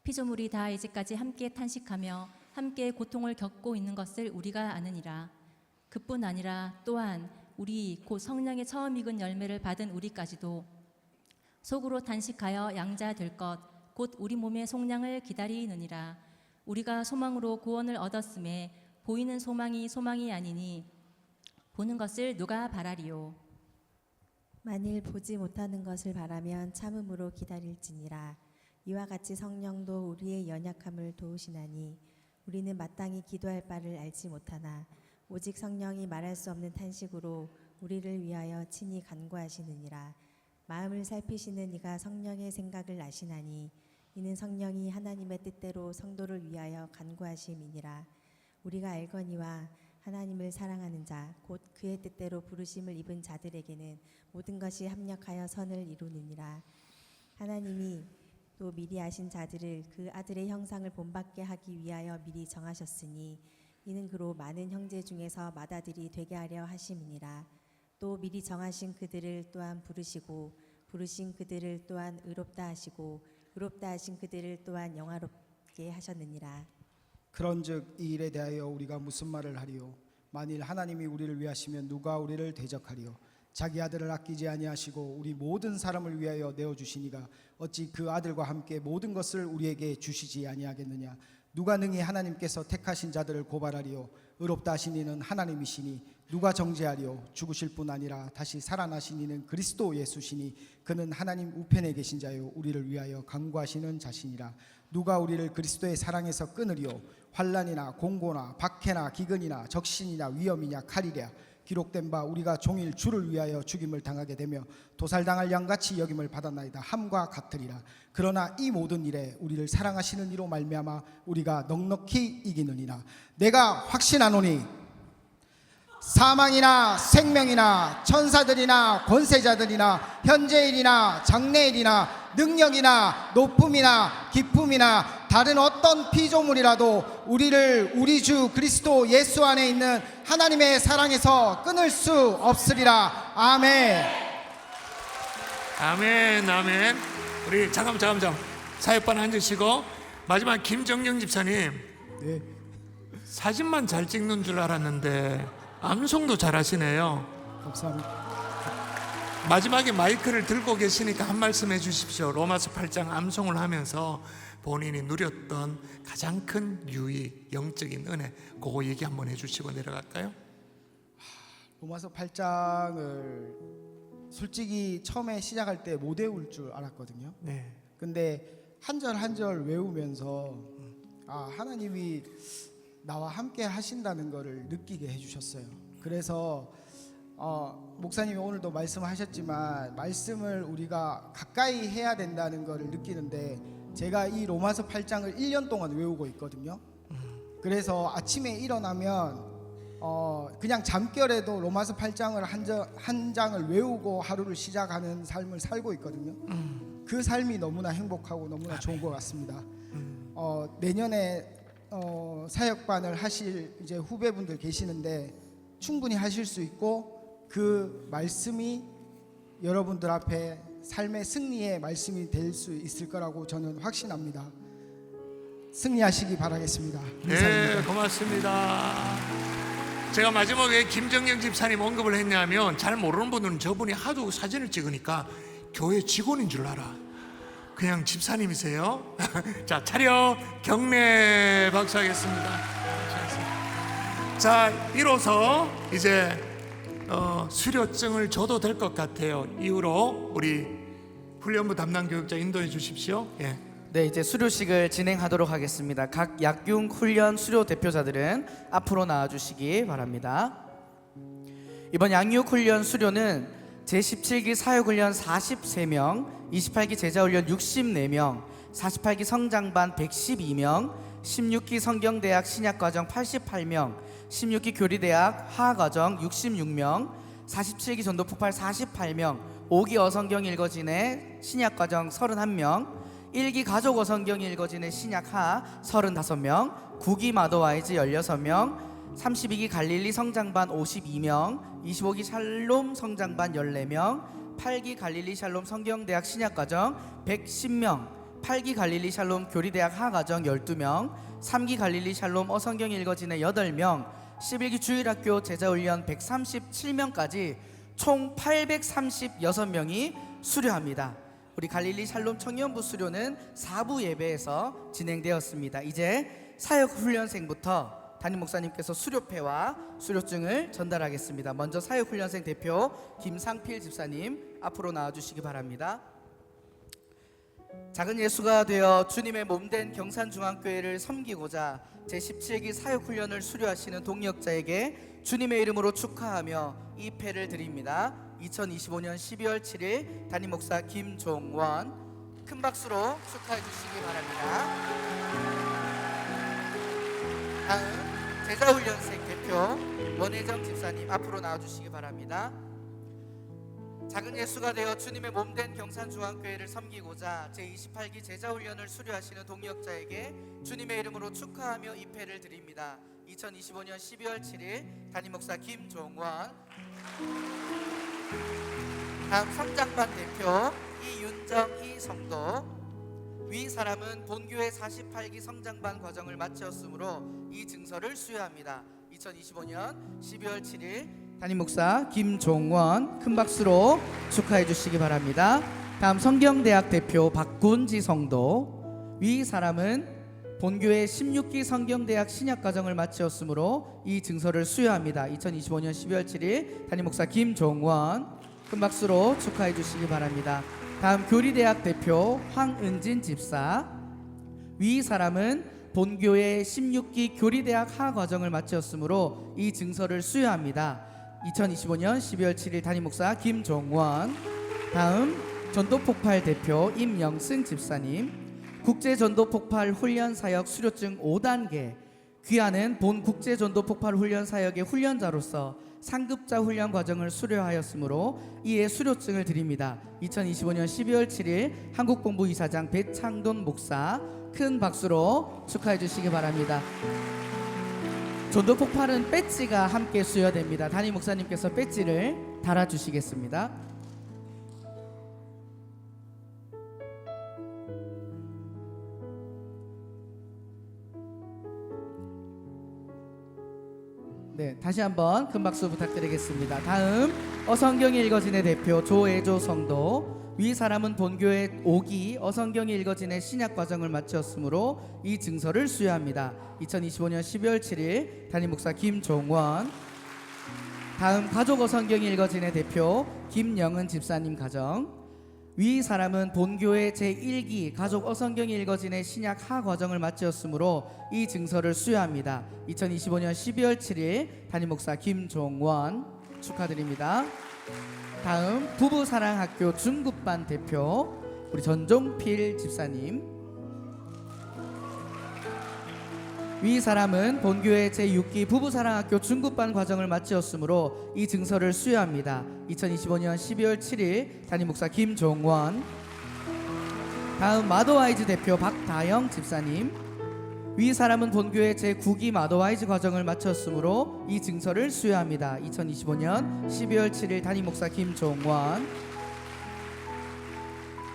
피조물이 다 이제까지 함께 탄식하며 함께 고통을 겪고 있는 것을 우리가 아느니라. 그뿐 아니라 또한 우리 곧 성령의 처음 익은 열매를 받은 우리까지도 속으로 탄식하여 양자될 것 곧 우리 몸의 속량을 기다리느니라. 우리가 소망으로 구원을 얻었음에 보이는 소망이 아니니 보는 것을 누가 바라리요. 만일 보지 못하는 것을 바라면 참음으로 기다릴지니라. 이와 같이 성령도 우리의 연약함을 도우시나니 우리는 마땅히 기도할 바를 알지 못하나 오직 성령이 말할 수 없는 탄식으로 우리를 위하여 친히 간구하시느니라. 마음을 살피시는 이가 성령의 생각을 아시나니 이는 성령이 하나님의 뜻대로 성도를 위하여 간구하심이니라. 우리가 알거니와 하나님을 사랑하는 자 곧 그의 뜻대로 부르심을 입은 자들에게는 모든 것이 합력하여 선을 이루느니라. 하나님이 또 미리 아신 자들을 그 아들의 형상을 본받게 하기 위하여 미리 정하셨으니 이는 그로 많은 형제 중에서 맏아들이 되게 하려 하심이니라. 또 미리 정하신 그들을 또한 부르시고 부르신 그들을 또한 의롭다 하시고 의롭다 하신 그들을 또한 영화롭게 하셨느니라. 그런즉 이 일에 대하여 우리가 무슨 말을 하리요? 만일 하나님이 우리를 위하시면 누가 우리를 대적하리요? 자기 아들을 아끼지 아니하시고 우리 모든 사람을 위하여 내어 주시니가 어찌 그 아들과 함께 모든 것을 우리에게 주시지 아니하겠느냐? 누가 능히 하나님께서 택하신 자들을 고발하리요? 의롭다 하신 이는 하나님이시니 누가 정죄하리요? 죽으실 뿐 아니라 다시 살아나신 이는 그리스도 예수시니 그는 하나님 우편에 계신 자요 우리를 위하여 간구하시는 자시니라. 누가 우리를 그리스도의 사랑에서 끊으리요? 환난이나 공고나 박해나 기근이나 적신이나 위험이냐 칼이랴. 기록된 바 우리가 종일 주를 위하여 죽임을 당하게 되며 도살당할 양같이 여김을 받았나이다 함과 같으리라. 그러나 이 모든 일에 우리를 사랑하시는 이로 말미암아 우리가 넉넉히 이기느니라. 내가 확신하노니 사망이나 생명이나 천사들이나 권세자들이나 현재일이나 장래일이나 능력이나 높음이나 깊음이나 다른 어떤 피조물이라도 우리를 우리 주 그리스도 예수 안에 있는 하나님의 사랑에서 끊을 수 없으리라. 아멘. 아멘, 아멘. 우리 잠깐 사역반 앉으시고 마지막 김정영 집사님. 네. 사진만 잘 찍는 줄 알았는데 암송도 잘하시네요. 감사합니다. 마지막에 마이크를 들고 계시니까 한 말씀 해주십시오. 로마서 8장 암송을 하면서 본인이 누렸던 가장 큰 유의, 영적인 은혜, 그거 얘기 한번 해주시고 내려갈까요? 로마서 8장을 솔직히 처음에 시작할 때 못 외울 줄 알았거든요. 네. 근데 한 절 한 절 외우면서 하나님이 나와 함께 하신다는 것을 느끼게 해주셨어요. 그래서 목사님이 오늘도 말씀하셨지만 말씀을 우리가 가까이 해야 된다는 것을 느끼는데 제가 이 로마서 8장을 1년 동안 외우고 있거든요. 그래서 아침에 일어나면 그냥 잠결에도 로마서 8장을 한 장을 외우고 하루를 시작하는 삶을 살고 있거든요. 그 삶이 너무나 행복하고 너무나 좋은 것 같습니다. 내년에 사역반을 하실 이제 후배분들 계시는데 충분히 하실 수 있고 그 말씀이 여러분들 앞에 삶의 승리의 말씀이 될 수 있을 거라고 저는 확신합니다. 승리하시기 바라겠습니다. 네, 고맙습니다. 제가 마지막에 김정영 집사님 언급을 했냐면 잘 모르는 분들은 저분이 하도 사진을 찍으니까 교회 직원인 줄 알아. 그냥 집사님이세요. 자, 차려 경례 박수하겠습니다. 자, 이로써 이제 수료증을 줘도 될 것 같아요. 이후로 우리 훈련부 담당 교육자 인도해 주십시오. 예. 네, 이제 수료식을 진행하도록 하겠습니다. 각 약육 훈련 수료 대표자들은 앞으로 나와 주시기 바랍니다. 이번 양육 훈련 수료는 제17기 사역훈련 43명, 28기 제자훈련 64명, 48기 성장반 112명, 16기 성경대학 신약과정 88명, 16기 교리대학 화과정 66명, 47기 전도폭발 48명, 5기 어성경 읽어진의 신약과정 31명, 1기 가족 어성경 읽어진의 신약하 35명, 9기 마더와이즈 16명, 32기 갈릴리 성장반 52명, 25기 샬롬 성장반 14명, 8기 갈릴리 샬롬 성경대학 신약과정 110명, 8기 갈릴리 샬롬 교리대학 하과정 12명, 3기 갈릴리 샬롬 어성경 읽어진의 8명, 11기 주일학교 제자훈련 137명까지 총 836명이 수료합니다. 우리 갈릴리 샬롬 청년부 수료는 4부 예배에서 진행되었습니다. 이제 사역훈련생부터 담임 목사님께서 수료패와 수료증을 전달하겠습니다. 먼저 사역훈련생 대표 김상필 집사님 앞으로 나와주시기 바랍니다. 작은 예수가 되어 주님의 몸된 경산중앙교회를 섬기고자 제17기 사역훈련을 수료하시는 동력자에게 주님의 이름으로 축하하며 이 패를 드립니다. 2025년 12월 7일 담임 목사 김종원, 큰 박수로 축하해 주시기 바랍니다. 다음 제자훈련생 대표 원혜정 집사님 앞으로 나와주시기 바랍니다. 작은 예수가 되어 주님의 몸된 경산중앙교회를 섬기고자 제28기 제자훈련을 수료하시는 동력자에게 주님의 이름으로 축하하며 입회를 드립니다. 2025년 12월 7일 담임 목사 김종원. 다음 성장반 대표 이윤정 이성도. 위 사람은 본교회 48기 성장반 과정을 마쳤으므로 이 증서를 수여합니다. 2025년 12월 7일 담임 목사 김종원, 큰 박수로 축하해 주시기 바랍니다. 다음 성경대학 대표 박군지 성도. 위 사람은 본교회 16기 성경대학 신약과정을 마치었으므로 이 증서를 수여합니다. 2025년 12월 7일 담임 목사 김종원, 큰 박수로 축하해 주시기 바랍니다. 다음 교리대학 대표 황은진 집사. 위 사람은 본교회 16기 교리대학 하과정을 마치었으므로 이 증서를 수여합니다. 2025년 12월 7일 담임 목사 김종원. 다음 전도폭발 대표 임영승 집사님. 국제전도폭발 훈련사역 수료증 5단계. 귀하는 본 국제전도폭발 훈련사역의 훈련자로서 상급자 훈련 과정을 수료하였으므로 이에 수료증을 드립니다. 2025년 12월 7일 한국본부 이사장 배창돈 목사, 큰 박수로 축하해 주시기 바랍니다. 전도폭발은 배지가 함께 수여됩니다. 담임 목사님께서 배지를 달아주시겠습니다. 네, 다시 한번 큰 박수 부탁드리겠습니다. 다음 어성경이 읽어진의 대표 조애조 성도. 위 사람은 본교회 5기 어성경이 읽어진의 신약 과정을 마쳤으므로 이 증서를 수여합니다. 2025년 12월 7일 담임 목사 김종원. 다음 가족 어성경이 읽어진의 대표 김영은 집사님 가정. 위 사람은 본교회 제1기 가족 어성경이 읽어진의 신약 하 과정을 마쳤으므로 이 증서를 수여합니다. 2025년 12월 7일 담임 목사 김종원 축하드립니다. 다음 부부사랑학교 중급반 대표 우리 전종필 집사님. 위 사람은 본교회 제6기 부부사랑학교 중급반 과정을 마치었으므로 이 증서를 수여합니다. 2025년 12월 7일 담임 목사 김종원. 다음 마더와이즈 대표 박다영 집사님. 위 사람은 본교회 제9기 마더와이즈 과정을 마쳤으므로 이 증서를 수여합니다. 2025년 12월 7일 담임 목사 김종원.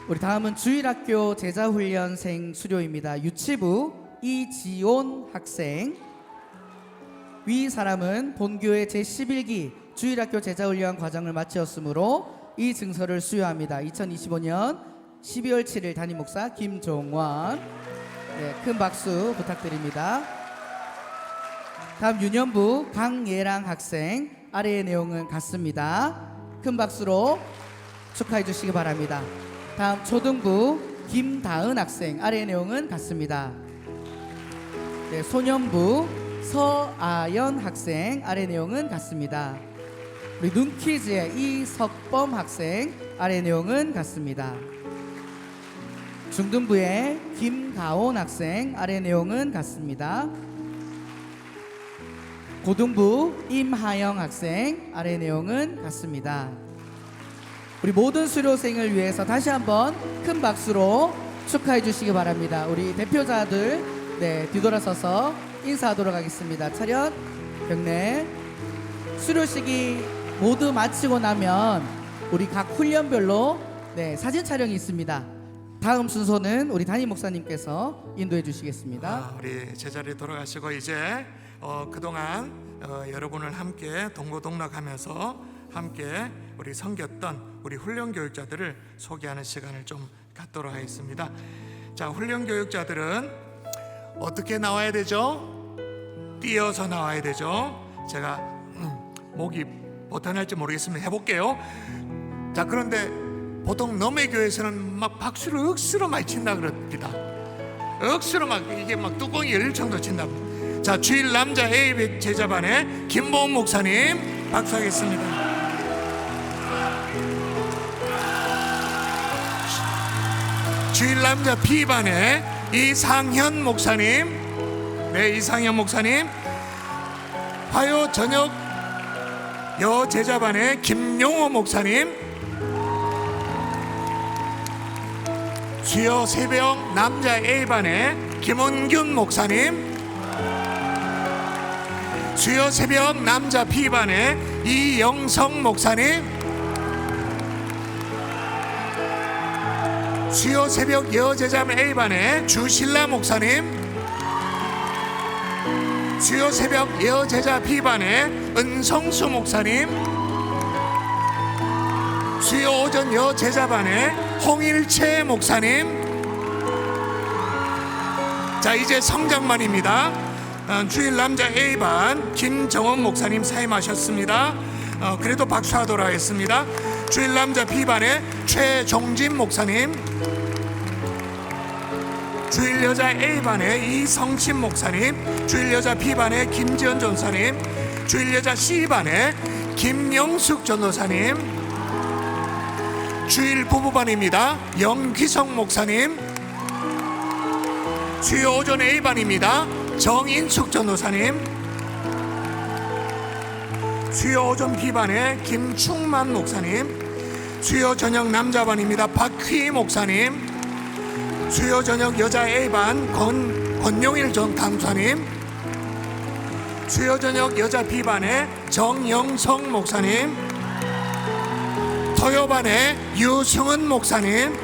우리 다음은 주일학교 제자훈련생 수료입니다. 유치부 이지온 학생. 위 사람은 본교회 제11기 주일학교 제자훈련 과정을 마치었으므로 이 증서를 수여합니다. 2025년 12월 7일 담임 목사 김종원. 네, 큰 박수 부탁드립니다. 다음 유년부 강예랑 학생. 아래의 내용은 같습니다. 큰 박수로 축하해 주시기 바랍니다. 다음 초등부 김다은 학생. 아래의 내용은 같습니다. 네, 소년부 서아연 학생. 아래 내용은 같습니다. 우리 눈키즈의 이석범 학생. 아래 내용은 같습니다. 중등부의 김가온 학생. 아래 내용은 같습니다. 고등부 임하영 학생. 아래 내용은 같습니다. 우리 모든 수료생을 위해서 다시 한번 큰 박수로 축하해 주시기 바랍니다. 우리 대표자들 네, 뒤돌아서서 인사하도록 하겠습니다. 차렷, 경례. 수료식이 모두 마치고 나면 우리 각 훈련별로 네, 사진 촬영이 있습니다. 다음 순서는 우리 담임 목사님께서 인도해 주시겠습니다. 우리 제자리에 돌아가시고 이제 그동안 여러분을 함께 동고동락하면서 함께 우리 섬겼던 우리 훈련 교육자들을 소개하는 시간을 좀 갖도록 하겠습니다. 자, 훈련 교육자들은 어떻게 나와야 되죠? 뛰어서 나와야 되죠. 제가 목이 버텨낼지 모르겠습니다. 해볼게요. 자, 그런데 보통 너의 교회에서는 막 박수를 억수로 많이 친다 그럽니다. 억수로 막 이게 막 뚜껑이 열릴 정도 친다. 자, 주일 남자 A 제자반의 김보은 목사님 박수하겠습니다. 주일 남자 B반의 이상현 목사님, 네, 이상현 목사님. 화요 저녁 여 제자반의 김용호 목사님. 수요 새벽 남자 A반의 김원균 목사님. 수요 새벽 남자 B반의 이영성 목사님. 수요 새벽 여제자반 A반의 주신라 목사님. 수요 새벽 여제자 B반의 은성수 목사님. 수요 오전 여제자반의 홍일채 목사님. 자, 이제 성장반입니다. 주일 남자 A반 김정원 목사님 사임하셨습니다. 그래도 박수하도록 하겠습니다. 주일 남자 B반의 최종진 목사님. 주일 여자 A반의 이성신 목사님. 주일 여자 B반의 김지연 전사님. 주일 여자 C반의 김영숙 전도사님. 주일 부부반입니다. 영귀성 목사님. 주요 오전 A반입니다. 정인숙 전도사님. 주요 오전 B반의 김충만 목사님. 주요 저녁 남자반입니다. 박휘 목사님. 주요 저녁 여자 A반 권용일 전 강사님. 주요 저녁 여자 B반의 정영성 목사님. 토요반의 유승은 목사님.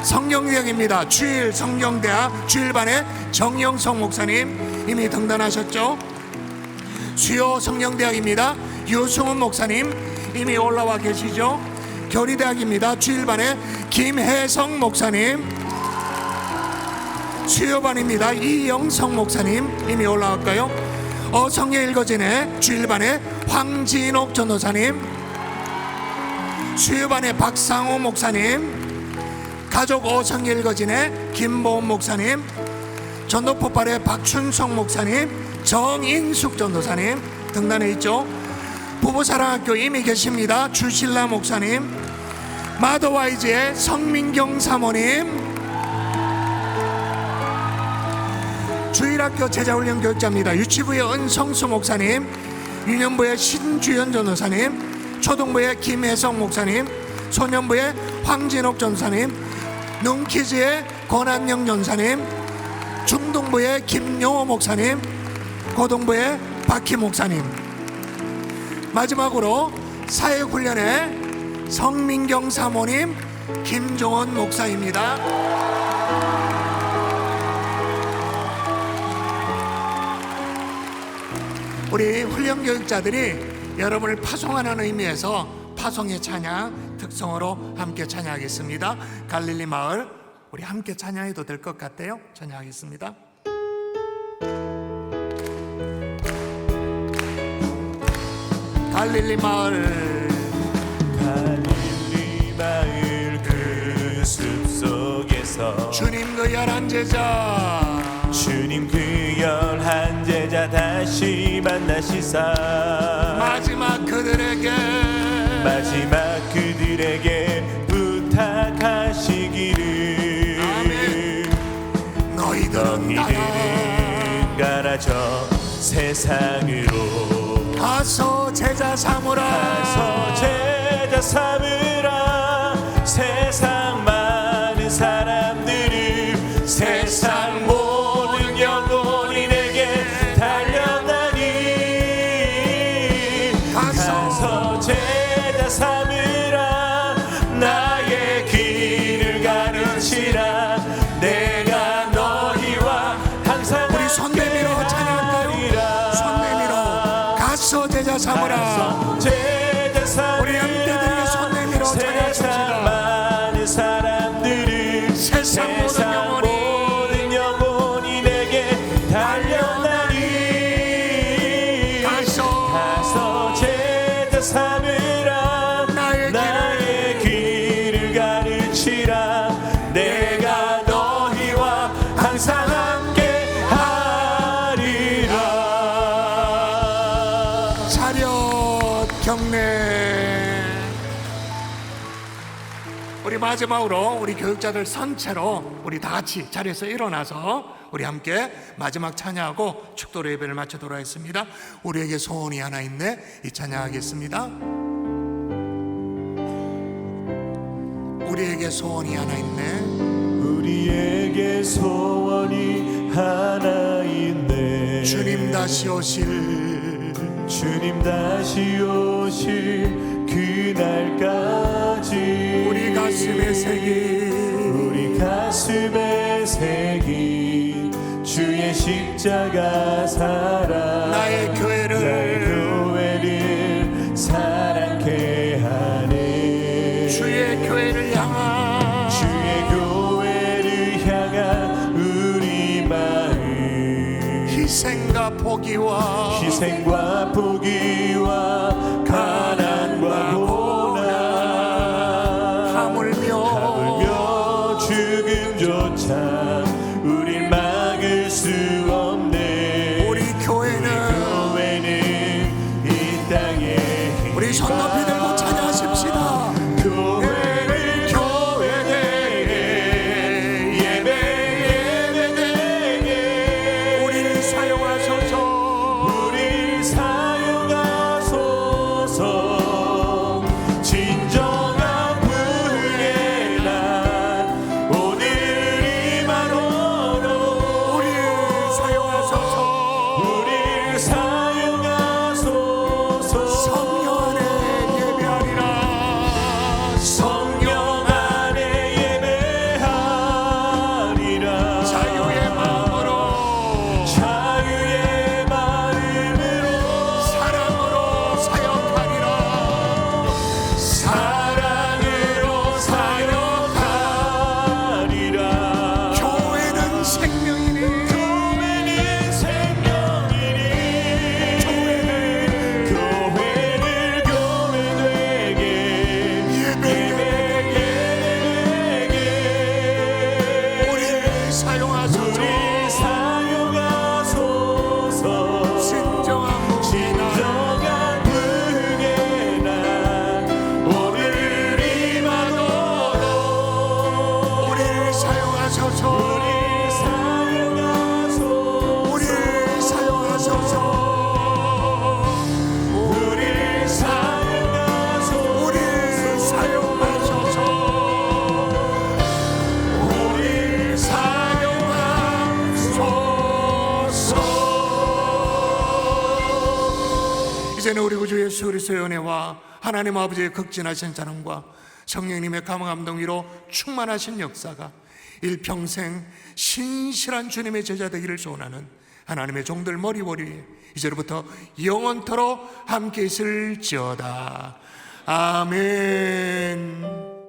성경대학입니다. 주일 성경대학 주일반의 정영성 목사님 이미 등단하셨죠. 수요 성경대학입니다. 유승은 목사님 이미 올라와 계시죠. 교리대학입니다. 주일반의 김혜성 목사님. 수요반입니다. 이영성 목사님 이미 올라왔까요? 어성예 읽어진의 주일반의 황진옥 전도사님. 수요반의 박상호 목사님. 가족 어성예 읽어진의 김보은 목사님. 전도폭발의 박춘성 목사님. 정인숙 전도사님 등단해 있죠. 부부사랑학교 이미 계십니다. 주신라 목사님. 마더와이즈의 성민경 사모님. 주일학교 제자훈련 교육자입니다. 유치부의 은성수 목사님. 유년부의 신주연 전도사님. 초등부의 김혜성 목사님. 소년부의 황진옥 전사님. 눈키즈의 권한영 전사님. 중등부의 김용호 목사님. 고등부의 박희 목사님. 마지막으로 사역훈련의 성민경 사모님, 김종원 목사입니다. 우리 훈련교육자들이 여러분을 파송하는 의미에서 파송의 찬양 특성으로 함께 찬양하겠습니다. 갈릴리 마을 우리 함께 찬양해도 될 것 같아요. 찬양하겠습니다. 갈릴리 마을 그 숲속에서 주님 그 열한 제자 주님 그 열한 제자 다시 만나시사 마지막 그들에게 부탁하시기를 아멘. 너희들은 가라 저 세상으로 가서 제자 삼으라 세상 많은 사람들을 세상 모든 영혼이 내게 달려나니 가서 제자 삼으라 나의 길을 가르치라 내가 너희와 항상 우리 손 내밀어 찬양할까요? 손 내밀어 가서 제자 삼으라 우리 형제들에게 손 내밀어 찬양합시다. 많은 사람들을 세상 모든 영혼이 내게 달려나니 가서 제자 삼으라 나의 경례. 우리 마지막으로 우리 교육자들 선체로 우리 다 같이 자리에서 일어나서 우리 함께 마지막 찬양하고 축도로 예배를 마치도록 하겠습니다. 우리에게 소원이 하나 있네, 이 찬양하겠습니다. 우리에게 소원이 하나 있네. 우리에게 소원이 하나 있네. 주님 다시 오실, 주님 다시 오실 그날까지 우리 가슴에 새긴 주의 십자가 사랑, 나의 교회를 사랑케 하네. 주의 교회를 향한 우리 마음, 희생과 포기와 가난과 고난, 하물며 죽음조차 우릴 막을 수 없네. 우리 교회는 이 땅에 우리 손 높이 들고 찬양하십시다. 교회를 교회되게, 예배되게 우리를 사용하소서. 진정한 부흥의 날 오늘 이만으로 우리를 사용하소서. 성령 안에 예배하리라. 성령 안에 예배하리라. 자유의 마음으로 사랑으로 사역하리라. 교회는 생명이니 교회되게, 예배되게 우리를 사용하소서. 진정한 부흥의 날 오늘 이만으로 우리를 사용하소서. 이제는 우리 구주 예수 그리스도의 은혜와 하나님 아버지의 극진하신 사랑과 성령님의 감동 위로 충만하신 역사가 일평생 신실한 주님의 제자 되기를 소원하는 하나님의 종들 머리머리 위에 이제로부터 영원토록 함께 있을지어다. 아멘.